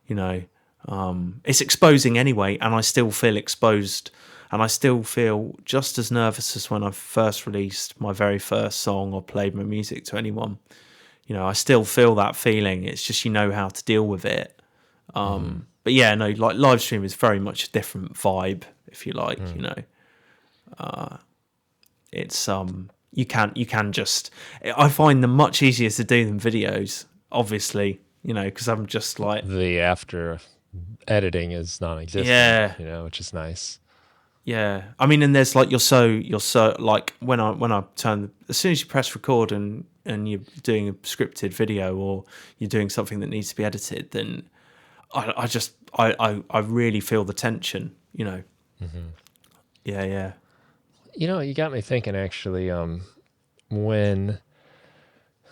it's exposing anyway, and I still feel exposed, and I still feel just as nervous as when I first released my very first song or played my music to anyone. I still feel that feeling. It's just, how to deal with it. But yeah, no, like live stream is very much a different vibe, if you like, it's you can just, I find them much easier to do than videos, obviously, because I'm just like, the after editing is non-existent, which is nice. Yeah, I mean, and there's like you're so like when I turn, as soon as you press record and you're doing a scripted video, or you're doing something that needs to be edited, then I really feel the tension, you know. Yeah. You got me thinking actually, when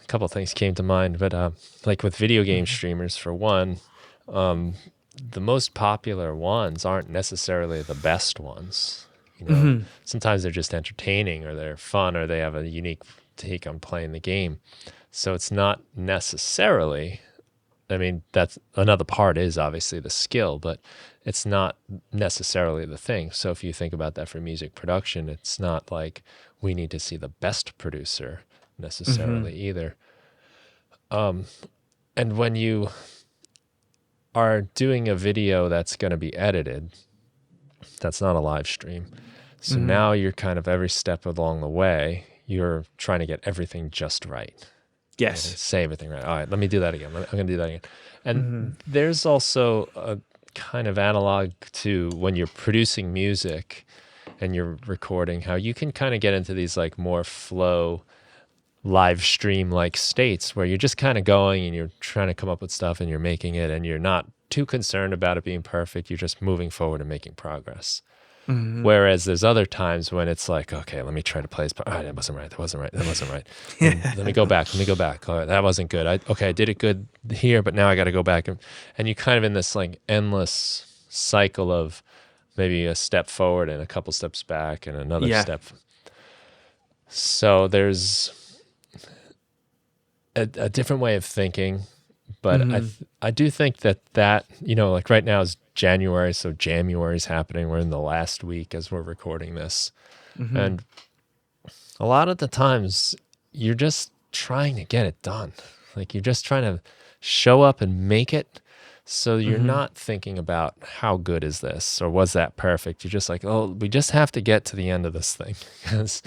a couple of things came to mind, but like with video game streamers, for one, the most popular ones aren't necessarily the best ones. Sometimes they're just entertaining, or they're fun, or they have a unique take on playing the game. So it's not necessarily, I mean, that's another part, is obviously the skill, but it's not necessarily the thing. So if you think about that for music production, it's not like we need to see the best producer necessarily either. And when you are doing a video that's going to be edited, that's not a live stream. So now you're kind of every step along the way, you're trying to get everything just right. Yes. Say everything right. All right, let me do that again. I'm going to do that again. And there's also a kind of analog to when you're producing music and you're recording, how you can kind of get into these like more flow live stream like states where you're just kind of going and you're trying to come up with stuff and you're making it, and you're not too concerned about it being perfect. You're just moving forward and making progress. Whereas there's other times when it's like, okay, let me try to play this. All right, that wasn't right. Let me go back. All right, that wasn't good. I did it good here, but now I got to go back. And you're kind of in this like endless cycle of maybe a step forward and a couple steps back and another step. So there's a different way of thinking, but I do think that like right now is January, so January's happening. We're in the last week as we're recording this. And a lot of the times you're just trying to get it done. Like you're just trying to show up and make it. So you're not thinking about how good is this or was that perfect. You're just like, oh, we just have to get to the end of this thing because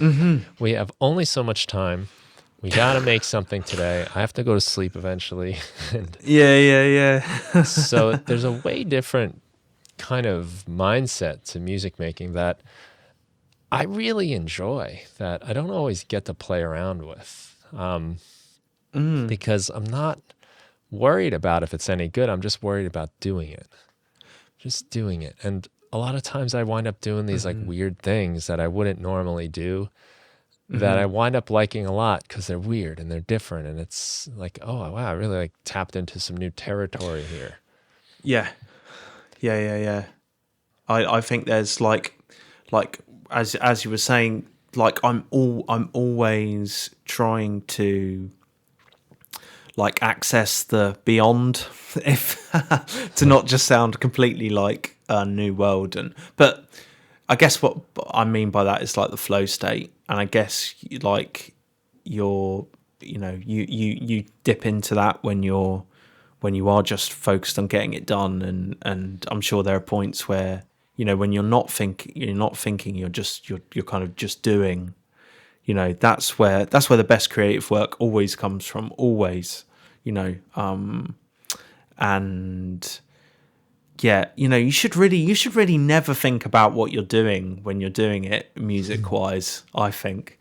we have only so much time. We got to make something today. I have to go to sleep eventually. Yeah. So there's a way different kind of mindset to music making that I really enjoy, that I don't always get to play around with, because I'm not worried about if it's any good. I'm just worried about doing it. And a lot of times I wind up doing these like weird things that I wouldn't normally do, that I wind up liking a lot because they're weird and they're different. And it's like, oh, wow, I really like tapped into some new territory here. Yeah. I think there's like as you were saying, like I'm always trying to like access the beyond, if to not just sound completely like a new world. But I guess what I mean by that is like the flow state, and I guess like you dip into that when you are just focused on getting it done, and I'm sure there are points where when you're not thinking, you're kind of just doing. That's where the best creative work always comes from, always. And yeah, you should really never think about what you're doing when you're doing it music wise. I think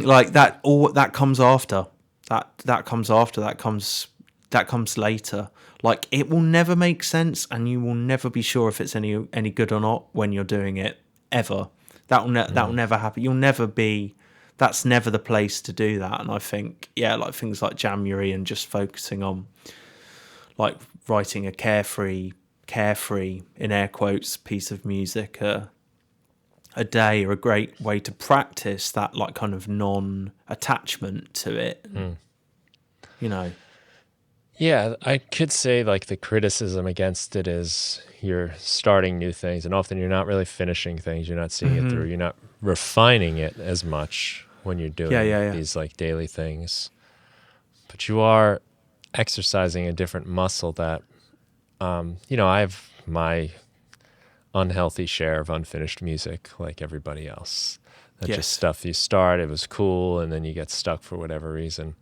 like that, all that comes after that comes later. Like it will never make sense, and you will never be sure if it's any good or not when you're doing it ever. That will never happen. You'll never be. That's never the place to do that. And I think, like things like January and just focusing on like writing a carefree in air quotes piece of music a day are a great way to practice that like kind of non-attachment to it. Yeah, I could say like the criticism against it is you're starting new things, and often you're not really finishing things. You're not seeing it through. You're not refining it as much when you're doing these like daily things. But you are exercising a different muscle that, I have my unhealthy share of unfinished music like everybody else. That's just stuff you start, it was cool, and then you get stuck for whatever reason.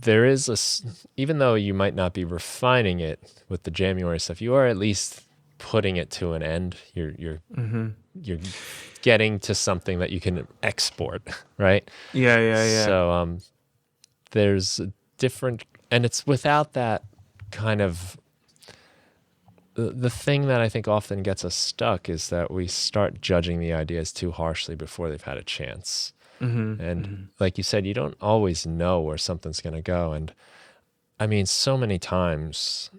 There is even though you might not be refining it with the January stuff, you are at least putting it to an end. You're getting to something that you can export, right? Yeah. So there's a different and it's without that kind of the thing that I think often gets us stuck is that we start judging the ideas too harshly before they've had a chance. And like you said, you don't always know where something's going to go. And I mean, so many times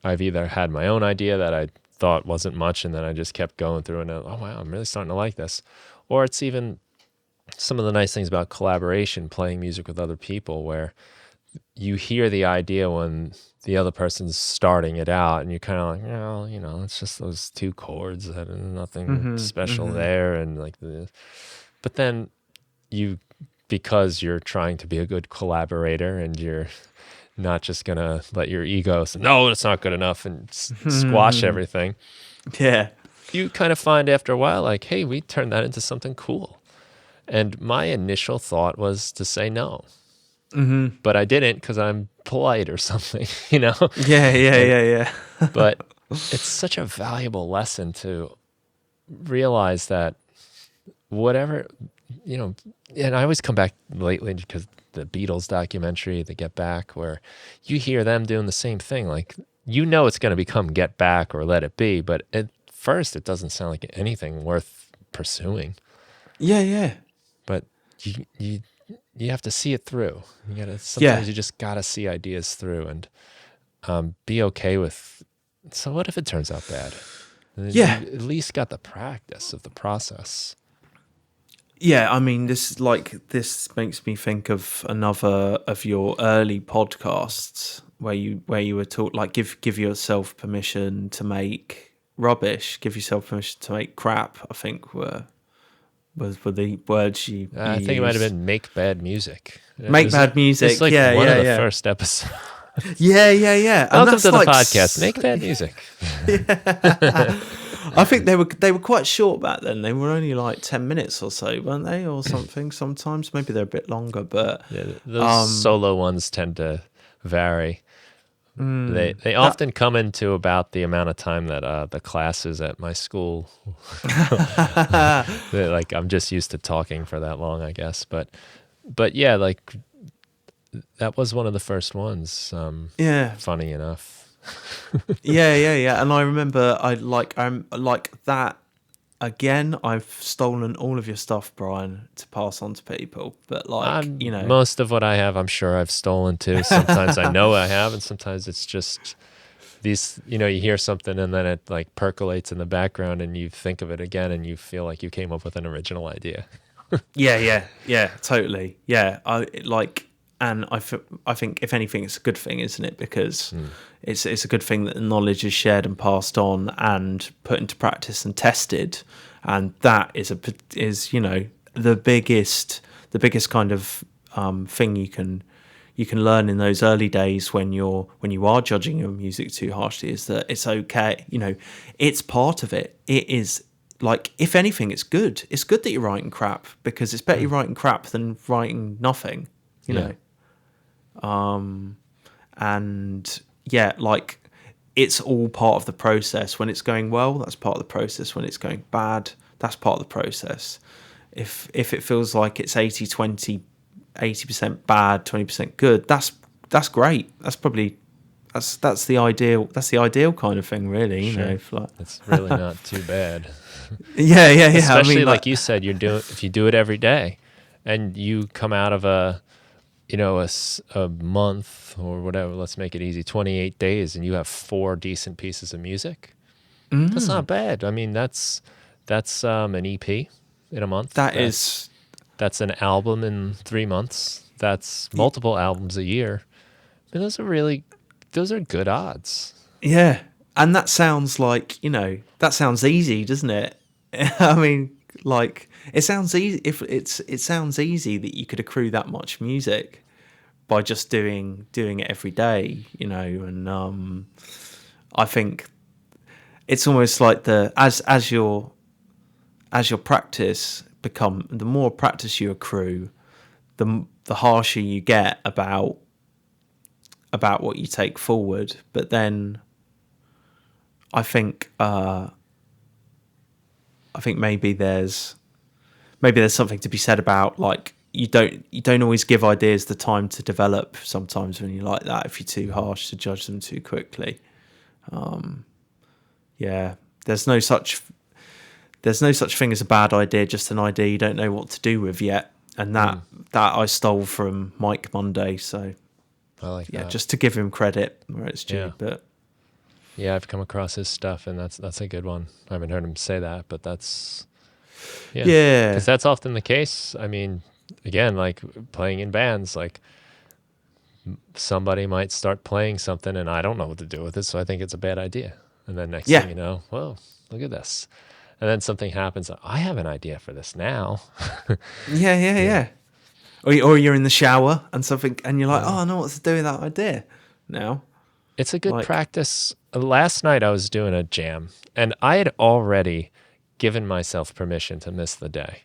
I've either had my own idea that I thought wasn't much and then I just kept going through and, oh, wow, I'm really starting to like this. Or it's even some of the nice things about collaboration, playing music with other people, where you hear the idea when the other person's starting it out and you're kind of like, well, it's just those two chords that nothing special there. And like but then because you're trying to be a good collaborator and you're not just going to let your ego say, no, it's not good enough and squash everything. Yeah. You kind of find after a while, like, hey, we turned that into something cool. And my initial thought was to say no. But I didn't because I'm polite or something, Yeah. But it's such a valuable lesson to realize that whatever, and I always come back lately because the Beatles documentary, the Get Back, where you hear them doing the same thing. Like, it's going to become Get Back or Let It Be, but at first it doesn't sound like anything worth pursuing. Yeah. But you have to see it through. Sometimes you just gotta see ideas through and be okay with. So what if it turns out bad? Yeah, you at least got the practice of the process. Yeah, I mean, this makes me think of another of your early podcasts where you were taught, like, give yourself permission to make rubbish, give yourself permission to make crap. I think were the words you I think used. it might have been make bad music. Make bad music. It's like one of the first episodes. Yeah. And Welcome to the podcast. Make bad music. I think they were quite short back then. They were only like 10 minutes or so, weren't they, or something? Sometimes maybe they're a bit longer, but those solo ones tend to vary. They often come into about the amount of time that the classes at my school. Like, I'm just used to talking for that long, I guess. But yeah, like, that was one of the first ones. Funny enough. Yeah. And I remember I'm like that. Again, I've stolen all of your stuff, Brian, to pass on to people. But most of what I have, I'm sure I've stolen too. Sometimes I know I have, and sometimes it's just these. You hear something and then it like percolates in the background, and you think of it again, and you feel like you came up with an original idea. Yeah, totally. Yeah, and I think if anything, it's a good thing, isn't it? Because it's a good thing that the knowledge is shared and passed on and put into practice and tested, and that is the biggest kind of thing you can learn in those early days when you are judging your music too harshly, is that it's okay. It's part of it. It is. Like, if anything, it's good. It's good that you're writing crap, because it's better you're writing crap than writing nothing, you know. And yeah, like, it's all part of the process. When it's going well, that's part of the process. When it's going bad, that's part of the process. If it feels like it's 80-20, 80% bad, 20% good, that's great. That's probably that's the ideal. That's the ideal kind of thing, really. Sure. It's really not too bad. Yeah. Especially, I mean, like you said, if you do it every day, and you come out of a month or whatever, let's make it easy, 28 days, and you have 4 decent pieces of music. That's not bad. I mean, that's an EP in a month. That's an album in 3 months. That's multiple albums a year. I mean, those are good odds. Yeah. And that sounds like, that sounds easy, doesn't it? I mean, like, it sounds easy. It sounds easy that you could accrue that much music by just doing it every day, and I think it's almost like as your practice the more practice you accrue, the harsher you get about what you take forward. But then I think maybe there's something to be said about, like, you don't always give ideas the time to develop sometimes when you're like that, if you're too harsh to judge them too quickly. Yeah, there's no such thing as a bad idea, just an idea you don't know what to do with yet. And that I stole from Mike Monday, so I like that. just to give him credit where it's due. Yeah. But yeah, I've come across his stuff, and that's a good one. I haven't heard him say that, but that's because that's often the case. I mean, again, like playing in bands, like somebody might start playing something, and I don't know what to do with it, so I think it's a bad idea. And then next thing you know, well, look at this. And then something happens. I have an idea for this now. Yeah. Or you're in the shower and something, and you're like, oh, I know what to do with that idea now. It's a good practice. Last night I was doing a jam, and I had already given myself permission to miss the day.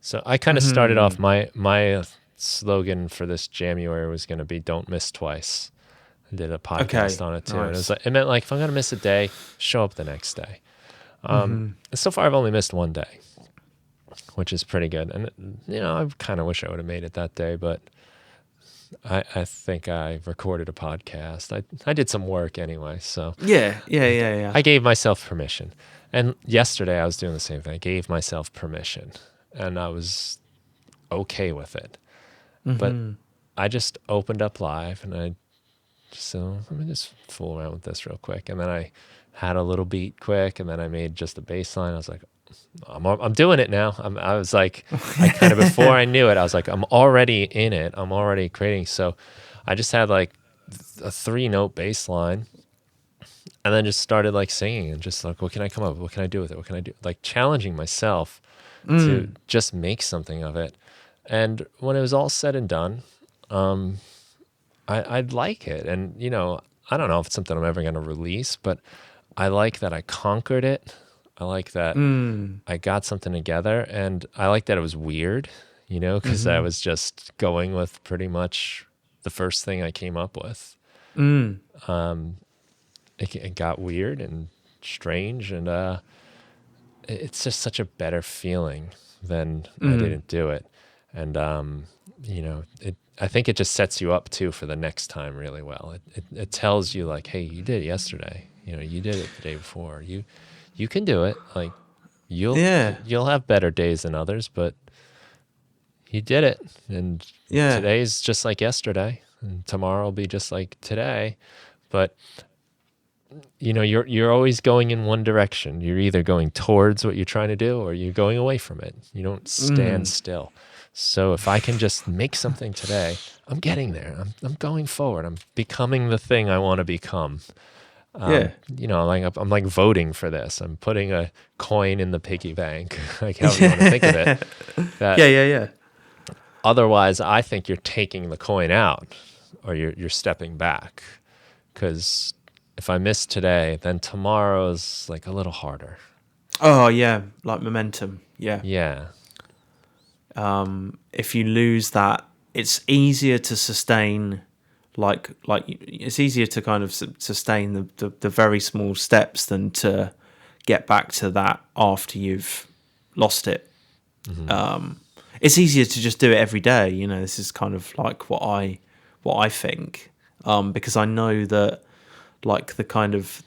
So I kind of started off, my slogan for this January was going to be "Don't miss twice." I did a podcast on it too, and it meant like if I'm going to miss a day, show up the next day. And so far I've only missed one day, which is pretty good. And I kind of wish I would have made it that day, but I think I recorded a podcast. I did some work anyway, so yeah. I gave myself permission. And yesterday I was doing the same thing. I gave myself permission, and I was okay with it. But I just opened up live, and so let me just fool around with this real quick. And then I had a little beat quick, and then I made just a bass line. I was like, I'm doing it now. I was like, before I knew it, I was like, I'm already in it. I'm already creating. So I just had like a 3-note bass line, and then just started like singing, and just like, what can I come up with? What can I do with it? What can I do? Like challenging myself to just make something of it. And when it was all said and done, I'd like it. And, I don't know if it's something I'm ever going to release, but I like that I conquered it. I like that I got something together, and I like that it was weird, because I was just going with pretty much the first thing I came up with. It got weird and strange, and it's just such a better feeling than I didn't do it. And, I think it just sets you up too for the next time really well. It tells you like, hey, you did it yesterday. You did it the day before. You can do it. Like you'll have better days than others, but you did it. And today's just like yesterday, and tomorrow will be just like today. But you're always going in one direction. You're either going towards what you're trying to do, or you're going away from it. You don't stand still. So if I can just make something today, I'm getting there. I'm going forward. I'm becoming the thing I want to become. I'm like voting for this. I'm putting a coin in the piggy bank, like however you want to think of it. Yeah. Otherwise, I think you're taking the coin out, or you're stepping back. Because if I miss today, then tomorrow's like a little harder. Oh yeah, like momentum. Yeah. Yeah. If you lose that, it's easier to sustain. Like it's easier to kind of sustain the very small steps than to get back to that after you've lost it. It's easier to just do it every day. This is kind of like what I think, because I know that like the kind of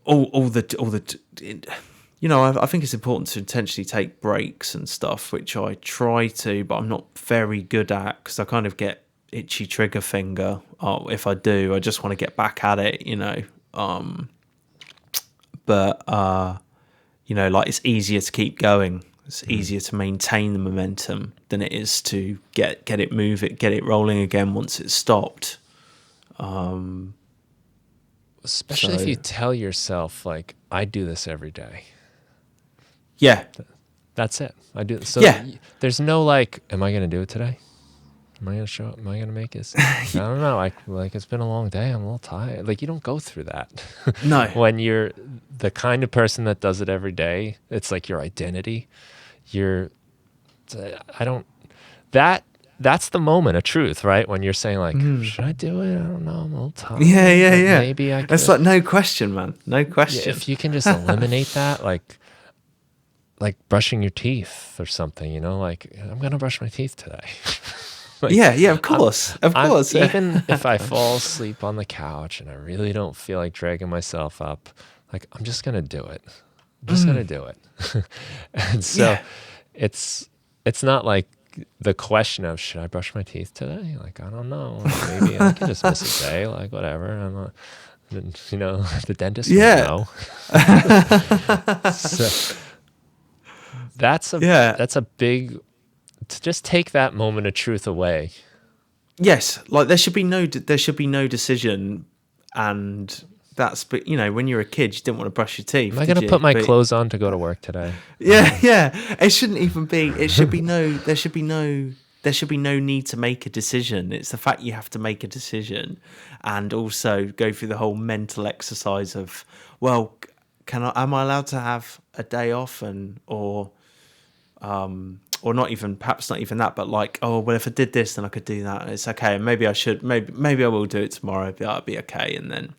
all the. I think it's important to intentionally take breaks and stuff, which I try to, but I'm not very good at, because I kind of get itchy trigger finger. If I do, I just want to get back at it, But like it's easier to keep going. It's easier to maintain the momentum than it is to get it get it rolling again once it's stopped. Especially if you tell yourself like, I do this every day. Yeah. That's it. I do. So there's no like, am I going to do it today? Am I going to show up? Am I going to make it? I don't know. Like it's been a long day. I'm a little tired. Like you don't go through that. No. When you're the kind of person that does it every day, it's like your identity. That's the moment of truth, right? When you're saying like, should I do it? I don't know. I'm a little tired. Yeah. Maybe I could. It's like no question, man. No question. If you can just eliminate that, like like brushing your teeth or something, like I'm going to brush my teeth today. Like, yeah, of course. Even if I fall asleep on the couch and I really don't feel like dragging myself up, like I'm just going to do it. I'm just going to do it. And so it's not like the question of, should I brush my teeth today? Like, I don't know. Like, maybe I could just miss a day, like whatever. I'm not, the dentist would know. So that's a big, to just take that moment of truth away. Yes, like there should be no decision, and that's, but when you're a kid, you didn't want to brush your teeth. Am I going to put my clothes on to go to work today? Yeah. It shouldn't even be. It should be no. There should be no need to make a decision. It's the fact you have to make a decision, and also go through the whole mental exercise of, well, am I allowed to have a day off, or not even, perhaps not even that, but like, oh, well, if I did this, then I could do that. It's okay. And maybe I should, maybe I will do it tomorrow. That'll be okay. And then,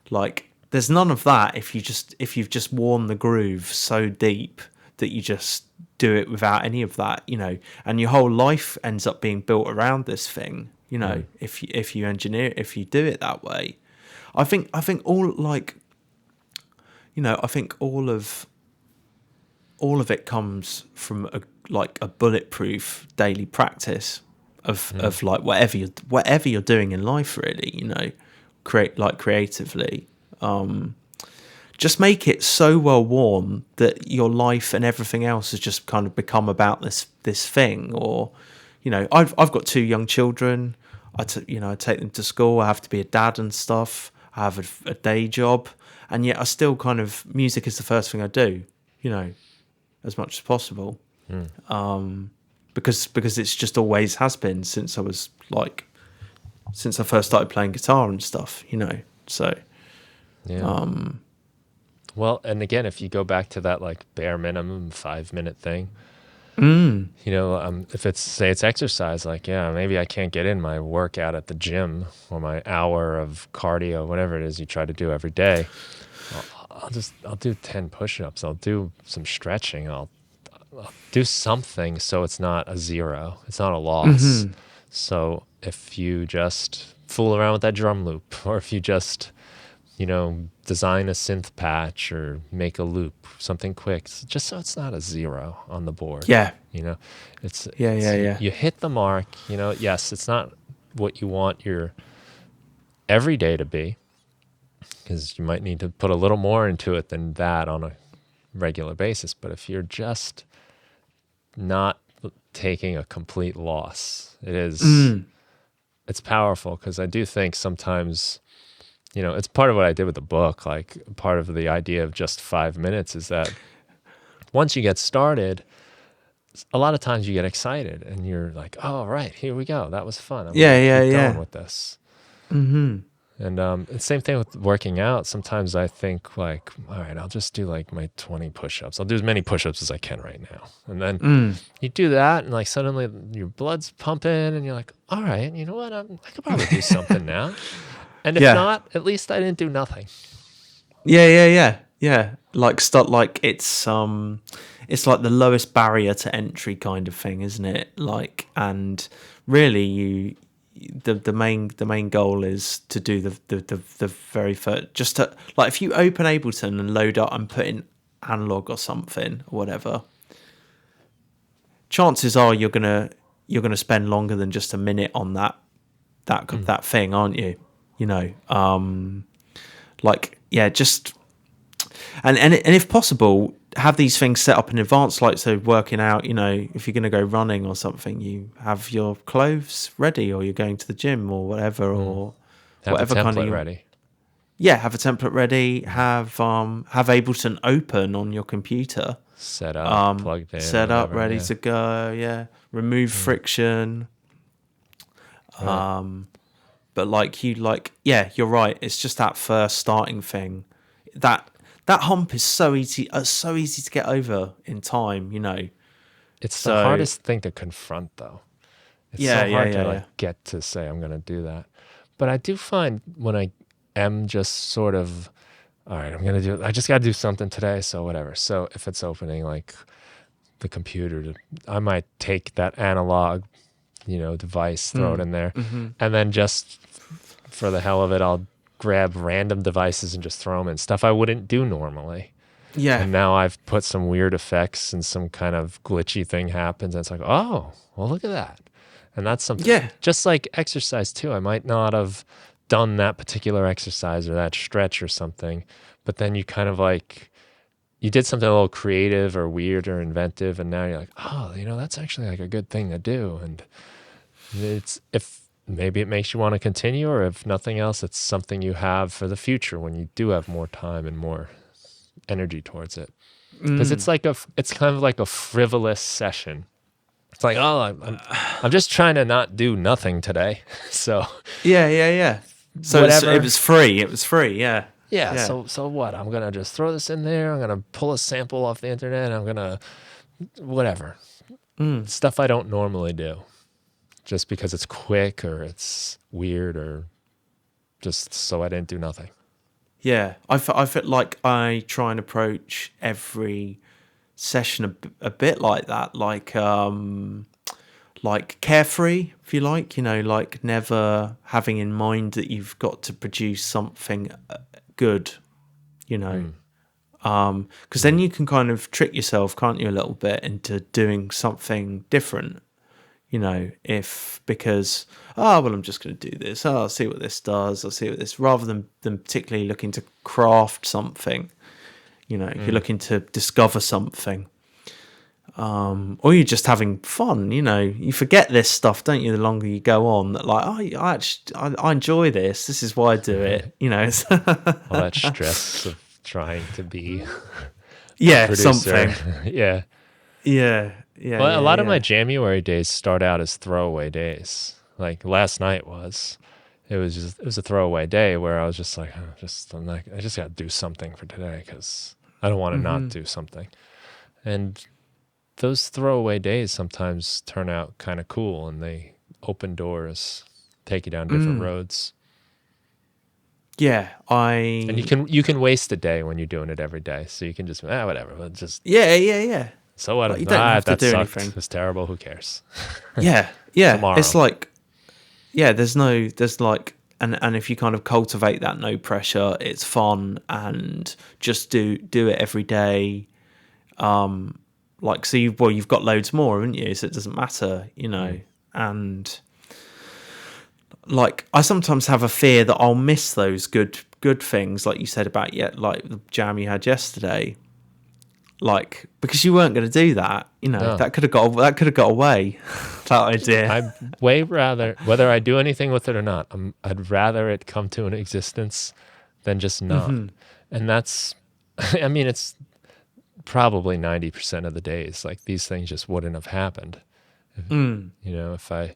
like, there's none of that if you've just worn the groove so deep that you just do it without any of that, and your whole life ends up being built around this thing, if you engineer, if you do it that way. I think all, like, I think all of it comes from a bulletproof daily practice of like whatever you're doing in life, really, creatively. Just make it so well worn that your life and everything else has just kind of become about this thing. Or, I've got 2 young children. I take them to school. I have to be a dad and stuff. I have a day job, and yet I still kind of, music is the first thing I do, as much as possible. Because it's just always has been since I first started playing guitar and stuff, so well, and again, if you go back to that like bare minimum 5-minute thing, if it's exercise, like, maybe I can't get in my workout at the gym or my hour of cardio, whatever it is you try to do every day. I'll do 10 push-ups. I'll do some stretching. I'll do something so it's not a zero. It's not a loss. So if you just fool around with that drum loop, or if you just, design a synth patch or make a loop, something quick, just so it's not a zero on the board. Yeah. It's You hit the mark, yes, it's not what you want your every day to be, because you might need to put a little more into it than that on a regular basis. But if you're just not taking a complete loss, it's powerful, because I do think sometimes, it's part of what I did with the book. Like, part of the idea of just 5 minutes is that once you get started, a lot of times you get excited and you're like, oh, right, here we go. That was fun. I'm gonna keep going with this. And the same thing with working out. Sometimes I think, like, all right, I'll just do like my 20 push-ups. I'll do as many push-ups as I can right now. And then you do that, and like suddenly your blood's pumping, and you're like, all right, you know what? I could probably do something now. And if not, at least I didn't do nothing. Yeah. Like, it's like the lowest barrier to entry kind of thing, isn't it? Like, and really the main goal is to do the very first, just to, like, if you open Ableton and load up and put in analog or something or whatever, chances are you're gonna spend longer than just a minute on that thing, aren't you? Just and if possible, have these things set up in advance, like, so working out, if you're going to go running or something, you have your clothes ready, or you're going to the gym or whatever, or have whatever a template kind of ready. Have a template ready. Have Ableton open on your computer, set up, plugged in, set up, ready to go. Yeah, remove friction. Right. But you're right. It's just that first starting thing. That hump is so easy to get over in time, It's the hardest thing to confront, though. It's so hard to get to say, I'm going to do that. But I do find when I am just sort of, all right, I just got to do something today, so whatever. So if it's opening, like, the computer I might take that analog, device, throw it in there, and then just for the hell of it, I'll grab random devices and just throw them in, stuff I wouldn't do normally. Yeah. And now I've put some weird effects and some kind of glitchy thing happens. And it's like, oh, well, look at that. And that's something, just like exercise too. I might not have done that particular exercise or that stretch or something, but then you kind of like, you did something a little creative or weird or inventive. And now you're like, oh, that's actually like a good thing to do. And maybe it makes you want to continue, or if nothing else, it's something you have for the future when you do have more time and more energy towards it. Because it's kind of like a frivolous session. It's like, oh, I'm just trying to not do nothing today. So So whatever. it was free. It was free. Yeah. So what? I'm gonna just throw this in there. I'm gonna pull a sample off the internet. I'm gonna whatever stuff I don't normally do, just because it's quick or it's weird or just so I didn't do nothing. Yeah, I feel like I try and approach every session a bit like that, like carefree, if you like, like never having in mind that you've got to produce something good, because then you can kind of trick yourself, can't you, a little bit into doing something different, because I'm just going to do this. I'll see what this does. I'll see what this, rather than particularly looking to craft something, you're looking to discover something, or you're just having fun. You forget this stuff, don't you? The longer you go on, that like, I enjoy this. This is why I do it. All that stress of trying to be something. Yeah. Well, a lot of my January days start out as throwaway days. Like last night it was a throwaway day where I was just like, I just got to do something for today because I don't want to not do something. And those throwaway days sometimes turn out kind of cool, and they open doors, take you down different roads. Yeah, and you can waste a day when you're doing it every day. So you can just whatever, we'll just yeah. So what? Like, you don't have to do sucked. anything. It was terrible. Who cares? Yeah. Tomorrow. It's like, there's like, and if you kind of cultivate that no pressure, it's fun, and just do it every day. Like, so you've got loads more, haven't you? So it doesn't matter, and like, I sometimes have a fear that I'll miss those good things, like you said about like the jam you had yesterday. Like, because you weren't going to do that, No. that could have got away. That idea. I'd way rather, whether I do anything with it or not, I'd rather it come to an existence than just not. And that's, I mean, it's probably 90% of the days. Like, these things just wouldn't have happened. If I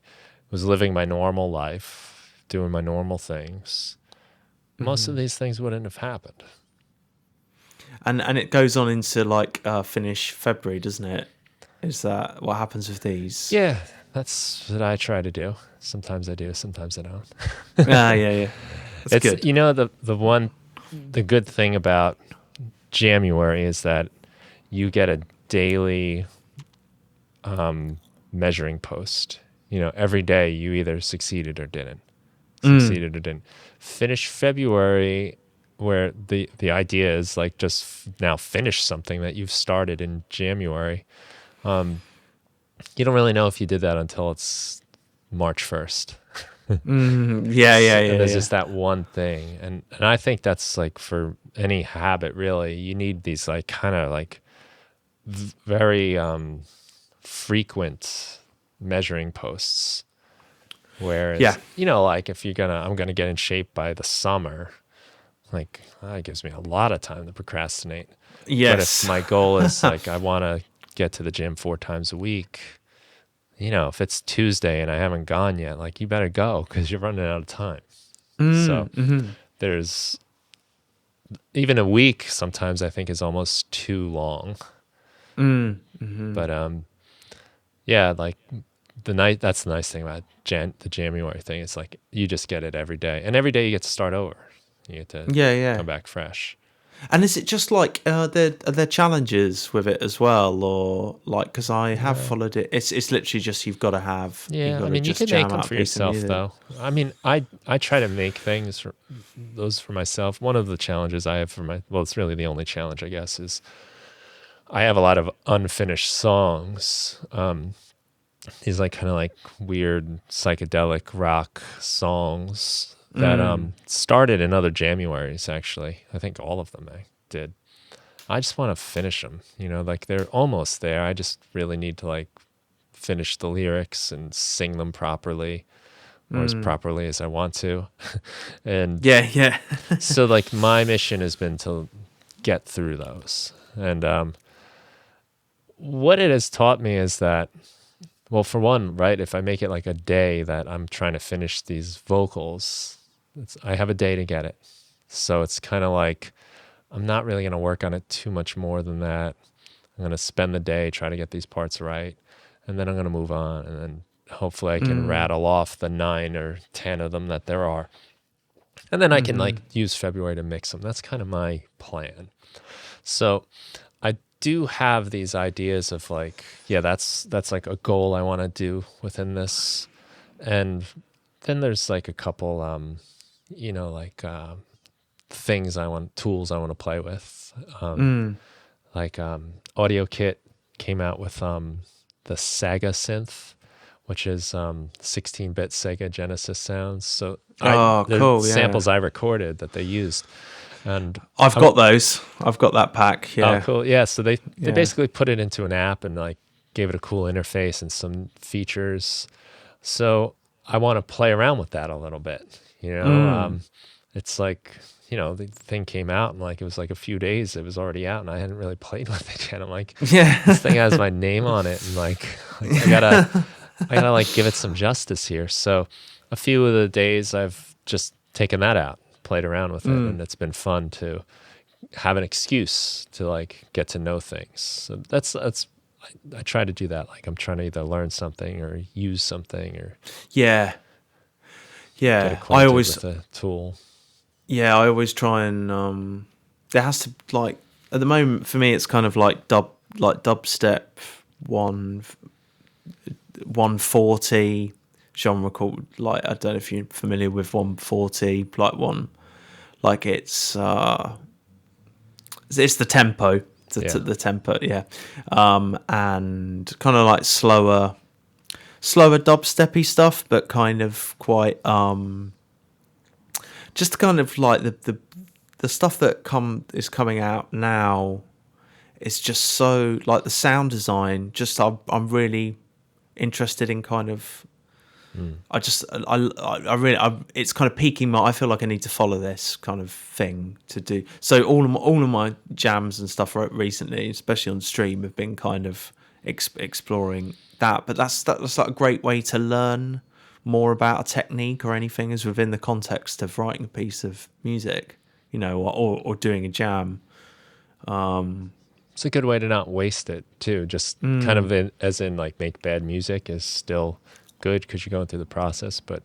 was living my normal life, doing my normal things, most of these things wouldn't have happened. And it goes on into like finish February, doesn't it? Is that what happens with these? Yeah, that's what I try to do. Sometimes I do, sometimes I don't. Yeah. That's good. The good thing about January is that you get a daily measuring post. Every day you either succeeded or didn't. Finish February, where the idea is like just now finish something that you've started in January. You don't really know if you did that until it's March 1st. Yeah. And there's just that one thing. And I think that's like for any habit, really, you need these like kind of like very frequent measuring posts where, like if I'm going to get in shape by the summer, like, that gives me a lot of time to procrastinate. Yes. But if my goal is like, I want to get to the gym 4 times a week, if it's Tuesday and I haven't gone yet, like, you better go because you're running out of time. So there's even a week sometimes I think is almost too long. But like that's the nice thing about the January thing. It's like you just get it every day, and every day you get to start over. You get to come back fresh. And is it just like are there challenges with it as well, or like because I have followed it, it's literally just you've got Yeah, I to mean, you just can make jam them out a for piece of yourself, music. though. I mean, I try to make those for myself. One of the challenges I have well, it's really the only challenge, I guess, is I have a lot of unfinished songs. These like kind of like weird psychedelic rock songs that started in other Januaries, actually. I think all of them I did. I just want to finish them, like they're almost there. I just really need to like finish the lyrics and sing them properly, or as properly as I want to. And Yeah. so like my mission has been to get through those. And what it has taught me is that, well, for one, right, if I make it like a day that I'm trying to finish these vocals, I have a day to get it. So it's kind of like I'm not really going to work on it too much more than that. I'm going to spend the day, try to get these parts right, and then I'm going to move on. And then hopefully I can rattle off the 9 or 10 of them that there are. And then I can like use February to mix them. That's kind of my plan. So I do have these ideas of like, yeah, that's like a goal I want to do within this. And then there's like a couple, like tools I want to play with. Like Audio Kit came out with the Saga synth, which is 16-bit Sega Genesis sounds. So Oh, they're cool. Yeah, samples I recorded that they used. And I've got those. I've got that pack. oh, Yeah. cool. Yeah, so they Yeah. basically put it into an app and like gave it a cool interface and some features. So I want to play around with that a little bit, it's like, the thing came out and like it was like a few days it was already out and I hadn't really played with it yet. I'm like, Yeah. this thing has my name on it and like I gotta like give it some justice here. So a few of the days I've just taken that out, played around with it, and it's been fun to have an excuse to like get to know things. So that's I try to do that. Like I'm trying to either learn something or use something or Yeah. get Yeah. acquainted with a tool. Yeah, I always try and there has to like at the moment for me it's kind of like dubstep 140 genre called like I don't know if you're familiar with 140 like one like it's the tempo the tempo and kind of like slower dubsteppy stuff but kind of quite just kind of like the stuff that is coming out now is just so like the sound design just I'm really interested in kind of I really it's kind of piquing my I feel like I need to follow this kind of thing to do so all of my jams and stuff recently especially on stream have been kind of exploring that but that's like a great way to learn more about a technique or anything is within the context of writing a piece of music, or doing a jam. It's a good way to not waste it too. Just kind of as in like make bad music is still good because you're going through the process. But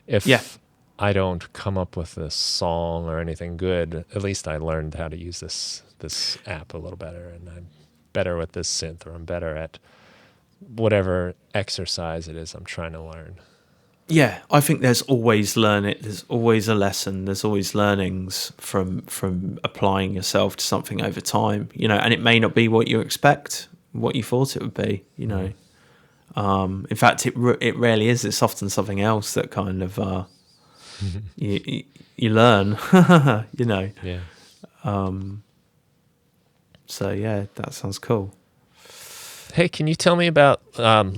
if I don't come up with a song or anything good, at least I learned how to use this app a little better, and I'm better with this synth, or I'm better at whatever exercise it is I'm trying to learn. Yeah, I think there's always learning. There's always a lesson. There's always learnings from applying yourself to something over time. And it may not be what you expect, what you thought it would be. In fact, it rarely is. It's often something else that kind of you learn. Yeah. So yeah, that sounds cool. Hey, can you tell me about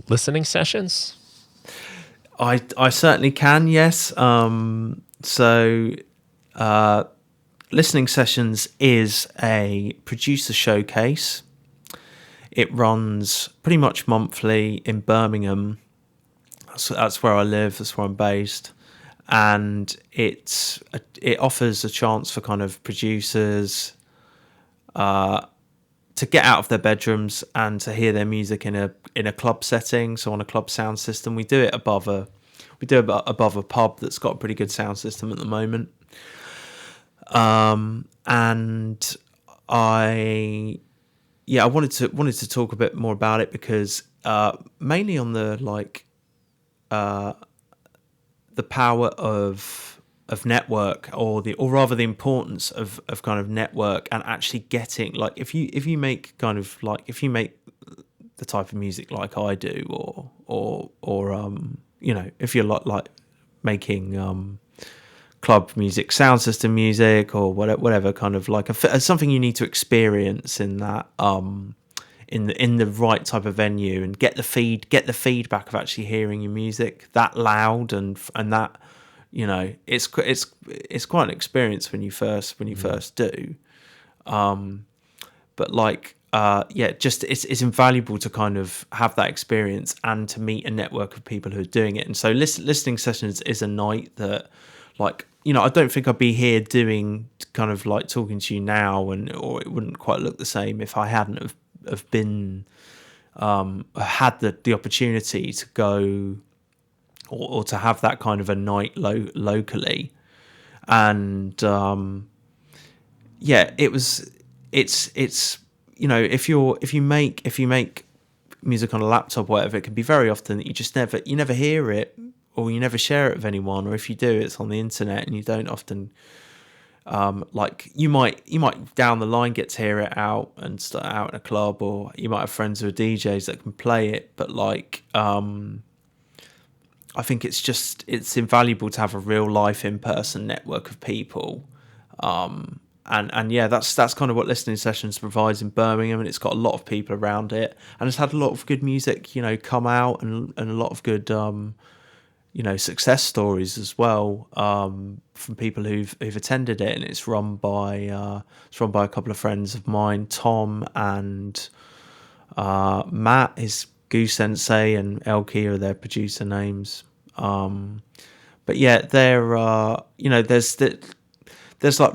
listening sessions? I certainly can, yes. Listening Sessions is a producer showcase. It runs pretty much monthly in Birmingham. That's where I live, that's where I'm based. And it offers a chance for kind of producers to get out of their bedrooms and to hear their music in a club setting, so on a club sound system. We do it above a pub that's got a pretty good sound system at the moment. And I I wanted to talk a bit more about it because mainly on the the power of network, or rather the importance of kind of network, and actually getting, like, if you make kind of like, if you make the type of music like I do, or if you're like making club music, sound system music, or whatever kind of like something you need to experience in that in the right type of venue, and get the feedback of actually hearing your music that loud, and that, it's quite an experience when you first do. But like, just it's invaluable to kind of have that experience and to meet a network of people who are doing it. And so listening sessions is a night that, like, I don't think I'd be here doing kind of like talking to you now, or it wouldn't quite look the same if I hadn't have been had the opportunity to go, or to have that kind of a night locally. And it's if you make music on a laptop or whatever, it can be very often that you never hear it, or you never share it with anyone, or if you do, it's on the internet, and you don't often like, you might down the line get to hear it out in a club, or you might have friends who are DJs that can play it. But like, I think it's invaluable to have a real life in-person network of people. And yeah, that's kind of what listening sessions provides in Birmingham, and it's got a lot of people around it, and it's had a lot of good music, come out, and a lot of good, success stories as well, from people who've attended it. And it's run by a couple of friends of mine, Tom and Matt, is Goose Sensei, and Elkie are their producer names. But yeah, there's like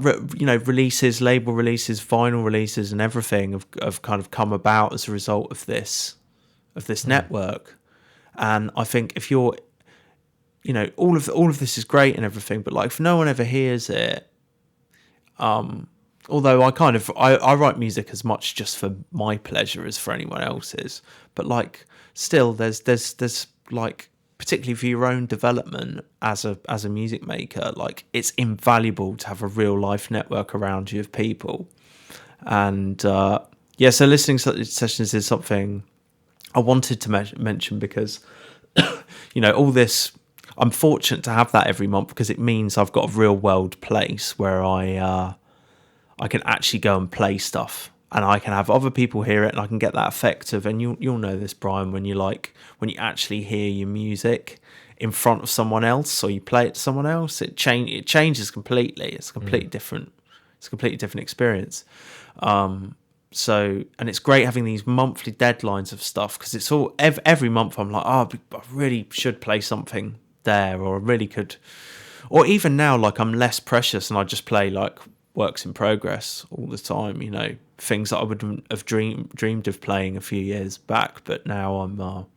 releases, label releases, vinyl releases, and everything have kind of come about as a result of this network. And I think if you're, all of this is great and everything, but like, if no one ever hears it, although I write music as much just for my pleasure as for anyone else's, but like, still there's like, particularly for your own development as a music maker, like, it's invaluable to have a real life network around you of people. And so listening sessions is something I wanted to mention, because all this, I'm fortunate to have that every month, because it means I've got a real world place where I can actually go and play stuff, and I can have other people hear it, and I can get that effect of, and you'll know this, Brian, when you actually hear your music in front of someone else, or you play it to someone else, it changes completely. It's a completely different experience. So, and it's great having these monthly deadlines of stuff, because it's all every month I'm like, I really should play something there, or I really could, or even now, like, I'm less precious, and I just play like works in progress all the time, things that I wouldn't have dreamed of playing a few years back. But now I'm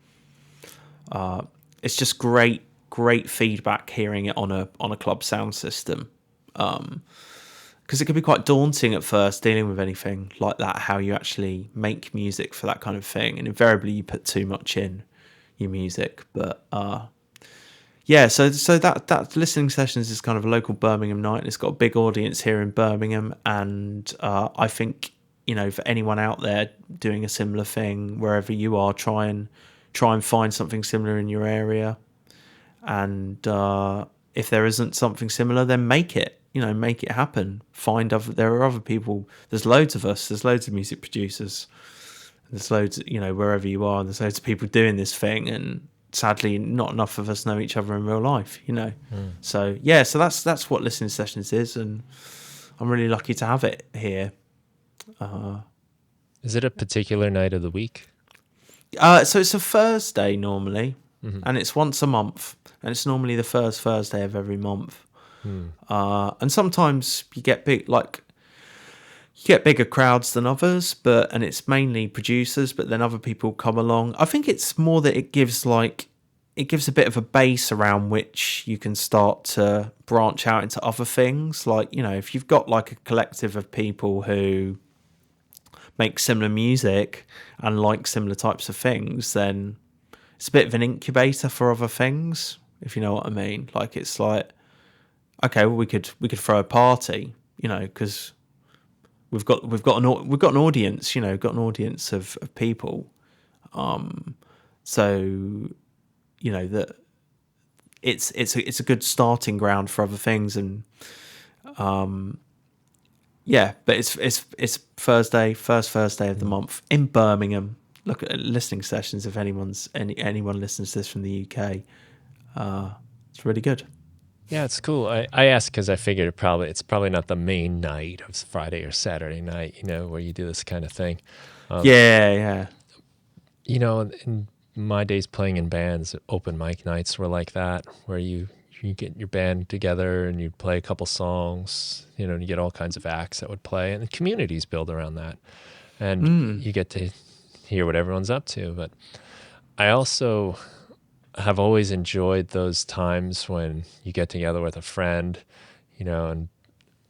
it's just great feedback hearing it on a club sound system, because it can be quite daunting at first dealing with anything like that, how you actually make music for that kind of thing, and invariably you put too much in your music. But so that listening sessions is kind of a local Birmingham night, and it's got a big audience here in Birmingham. And I think, for anyone out there doing a similar thing wherever you are, try and find something similar in your area. And if there isn't something similar, then make it happen. There are other people. There's loads of us. There's loads of music producers. There's loads, wherever you are, there's loads of people doing this thing, and sadly, not enough of us know each other in real life, So so that's what listening sessions is, and I'm really lucky to have it here. Is it a particular night of the week? So it's a Thursday normally, and it's once a month, and it's normally the first Thursday of every month. And sometimes you get bigger crowds than others, and it's mainly producers, but then other people come along. I think it's more that it gives, like, it gives a bit of a base around which you can start to branch out into other things. Like, you know, if you've got like a collective of people who make similar music and like similar types of things, then it's a bit of an incubator for other things, if you know what I mean. Like, it's like, okay, well, we could throw a party, you know, because we've got an audience, you know, got an audience of people. So, you know, that it's a good starting ground for other things. And yeah, but it's Thursday, first Thursday of the month in Birmingham. Look at listening sessions if anyone listens to this from the UK. It's really good. Yeah, it's cool. I asked because I figured it's probably not the main night of Friday or Saturday night, you know, where you do this kind of thing. Yeah. You know, in my days playing in bands, open mic nights were like that, where you get your band together and you'd play a couple songs, you know, and you get all kinds of acts that would play, and the communities build around that. And you get to hear what everyone's up to. But I also have always enjoyed those times when you get together with a friend, you know, and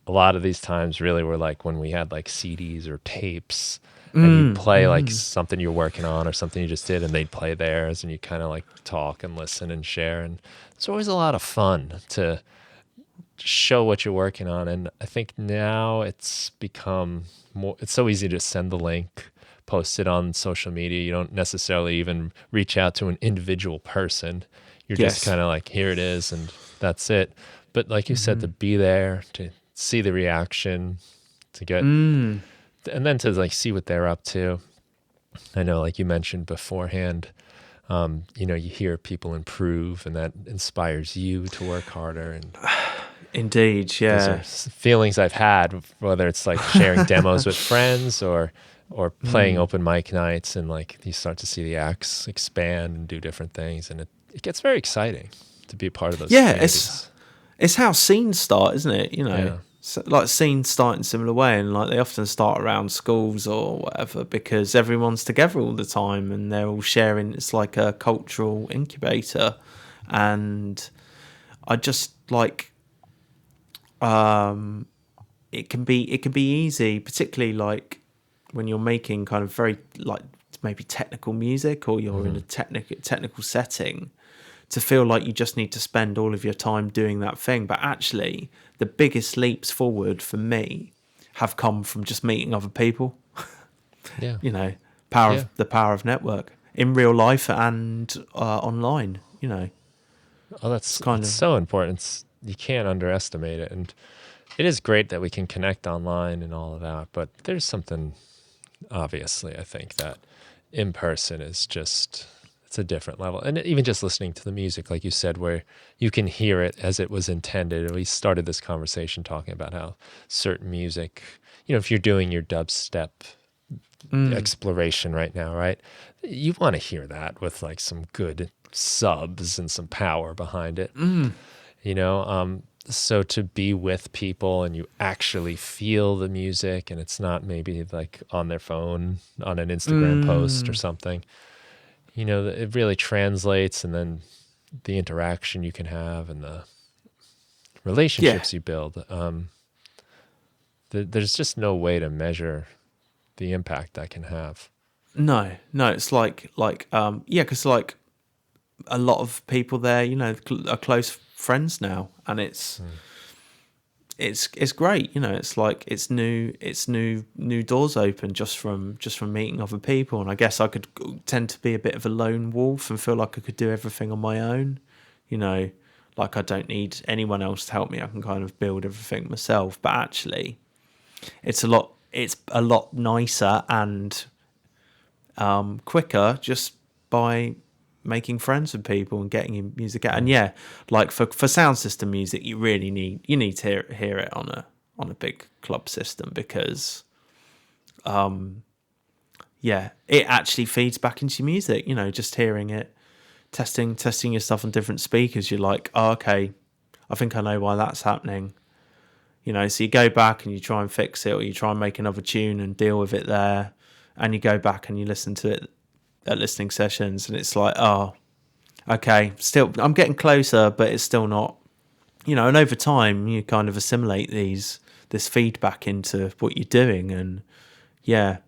a lot of these times really were like when we had like CDs or tapes, and you'd play like something you're working on or something you just did, and they'd play theirs, and you kind of like talk and listen and share. And it's always a lot of fun to show what you're working on. And I think now it's become more, it's so easy to send the link, post it on social media. You don't necessarily even reach out to an individual person. You're just kind of like, here it is, and that's it. But like you said, to be there, to see the reaction, to get, and then to like see what they're up to. I know, like you mentioned beforehand, you know, you hear people improve, and that inspires you to work harder. And Indeed, yeah. those are feelings I've had, whether it's like sharing demos with friends or playing open mic nights, and like you start to see the acts expand and do different things, and it gets very exciting to be a part of those communities. It's how scenes start, isn't it? You know, Yeah. so, like scenes start in a similar way, and like they often start around schools or whatever, because everyone's together all the time and they're all sharing. It's like a cultural incubator, and I just like it can be easy, particularly like when you're making kind of very like maybe technical music, or you're in a technical setting, to feel like you just need to spend all of your time doing that thing. But actually, the biggest leaps forward for me have come from just meeting other people. Yeah. You know, the power of network in real life and online. You know, Oh, it's so important. You can't underestimate it. And it is great that we can connect online and all of that, but there's something, obviously, I think that in person is just, it's a different level. And even just listening to the music, like you said, where you can hear it as it was intended. We started this conversation talking about how certain music, you know, if you're doing your dubstep exploration right now, right? You want to hear that with like some good subs and some power behind it, you know? So to be with people and you actually feel the music, and it's not maybe like on their phone on an Instagram post or something, you know, it really translates. And then the interaction you can have and the relationships you build, there's just no way to measure the impact that can have. No, it's like because like a lot of people there, you know, are close friends now, and it's great. You know, it's like it's new doors open just from meeting other people. And I guess I could tend to be a bit of a lone wolf and feel like I could do everything on my own. You know, like I don't need anyone else to help me. I can kind of build everything myself. But actually, it's a lot nicer and quicker just by making friends with people and getting your music out. And yeah, like for sound system music, you really need to hear it on a big club system, because it actually feeds back into your music. You know, just hearing it, testing your stuff on different speakers, you're like, oh, okay, I think I know why that's happening. You know, so you go back and you try and fix it, or you try and make another tune and deal with it there, and you go back and you listen to it at listening sessions, and it's like, oh, okay, still, I'm getting closer, but it's still not, and over time you kind of assimilate this feedback into what you're doing. And yeah,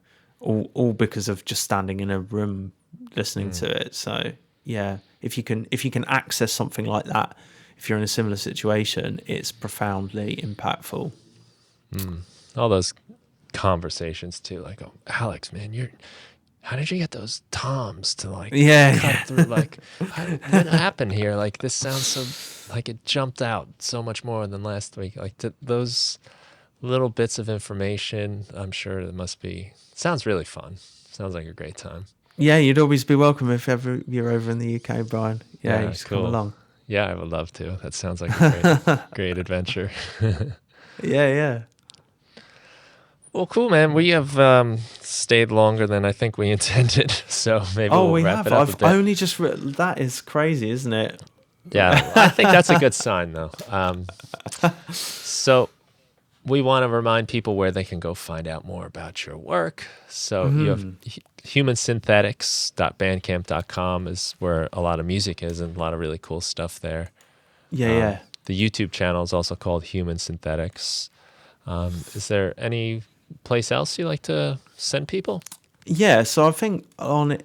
all because of just standing in a room listening to it. So yeah, if you can access something like that, if you're in a similar situation, it's profoundly impactful. All those conversations too, like, oh, Alex, man, how did you get those toms to like cut through? Like, what happened here? Like, this sounds so like it jumped out so much more than last week. Like those little bits of information, I'm sure it sounds really fun. Sounds like a great time. Yeah, you'd always be welcome if ever you're over in the UK, Brian. Yeah, you just cool. come along. Yeah, I would love to. That sounds like a great adventure. Yeah. Well, cool, man. We have stayed longer than I think we intended, so maybe we'll wrap it up a bit. I've only just that is crazy, isn't it? Yeah, I think that's a good sign, though. So we want to remind people where they can go find out more about your work. So you have humansynthetics.bandcamp.com is where a lot of music is and a lot of really cool stuff there. Yeah. The YouTube channel is also called Human Synthetics. Is there any place else you like to send people? Yeah, so I think on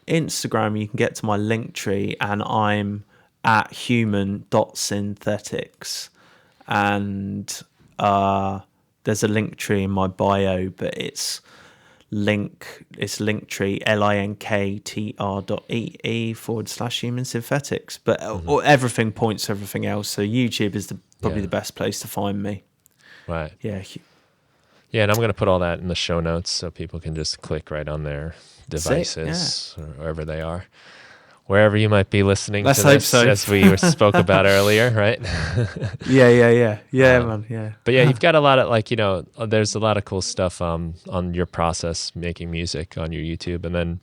Instagram you can get to my link tree, and I'm at human.synthetics, and there's a link tree in my bio, but it's linktree linktr.ee/human synthetics, but everything points to everything else. So YouTube is probably the best place to find me. Right. Yeah, and I'm going to put all that in the show notes so people can just click right on their devices or wherever they are. Wherever you might be listening to this, as we spoke about earlier, right? Yeah, man, yeah. But yeah, you've got a lot of there's a lot of cool stuff on your process making music on your YouTube, and then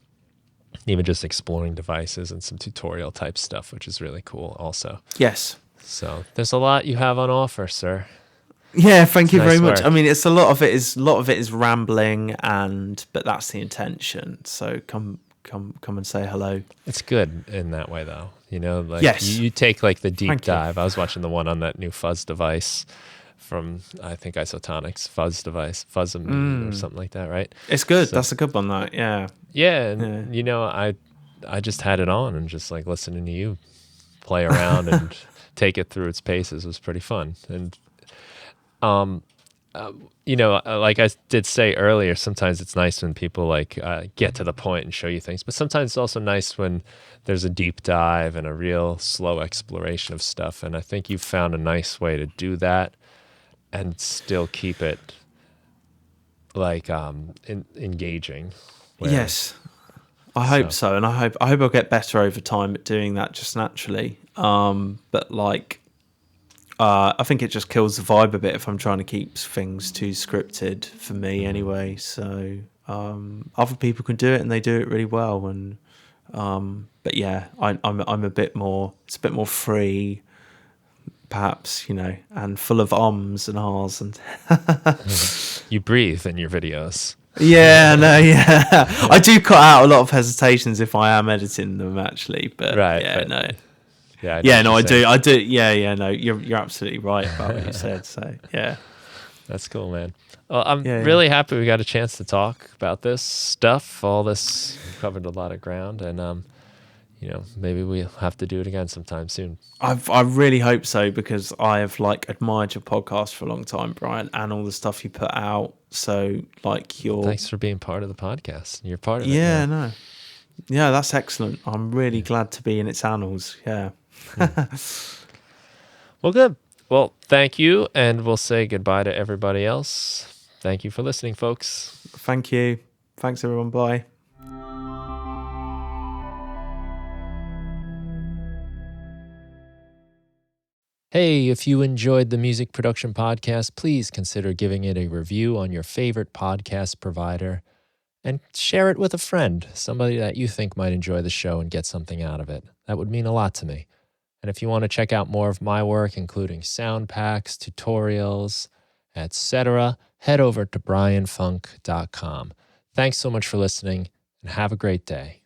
even just exploring devices and some tutorial type stuff, which is really cool also. Yes. So there's a lot you have on offer, sir. Yeah, thank you very much. Work. I mean, a lot of it is rambling, but that's the intention. So come and say hello. It's good in that way, though. Yes. You take like the deep dive. I was watching the one on that new fuzz device from, I think, Isotonik's fuzz device, Fuzz-A-Me or something like that, right? It's good. So, that's a good one, that. Yeah. Yeah, and I just had it on and just like listening to you play around and take it through its paces was pretty fun. And like I did say earlier, sometimes it's nice when people get to the point and show you things, but sometimes it's also nice when there's a deep dive and a real slow exploration of stuff. And I think you've found a nice way to do that and still keep it engaging. Yes, I hope so, and I hope I'll get better over time at doing that just naturally. But I think it just kills the vibe a bit if I'm trying to keep things too scripted for me anyway. So other people can do it and they do it really well. And but yeah, I'm a bit more. It's a bit more free, perhaps, and full of ums and ahs and. You breathe in your videos. Yeah, no, yeah. I do cut out a lot of hesitations if I am editing them, actually. But right, no. Yeah, I do. Yeah, no, you're absolutely right about what you said. So, yeah. That's cool, man. Well, I'm really happy we got a chance to talk about this stuff. All this, we covered a lot of ground, and maybe we'll have to do it again sometime soon. I really hope so, because I have admired your podcast for a long time, Brian, and all the stuff you put out. So thanks for being part of the podcast. You're part of it. Yeah, no. Yeah, that's excellent. I'm really glad to be in its annals. Yeah. Well, good. Well, thank you, and we'll say goodbye to everybody else. Thank you for listening, folks. Thank you. Thanks, everyone. Bye. Hey, if you enjoyed the Music Production Podcast, please consider giving it a review on your favorite podcast provider and share it with a friend, somebody that you think might enjoy the show and get something out of it. That would mean a lot to me. And if you want to check out more of my work, including sound packs, tutorials, etc., head over to brianfunk.com. Thanks so much for listening, and have a great day.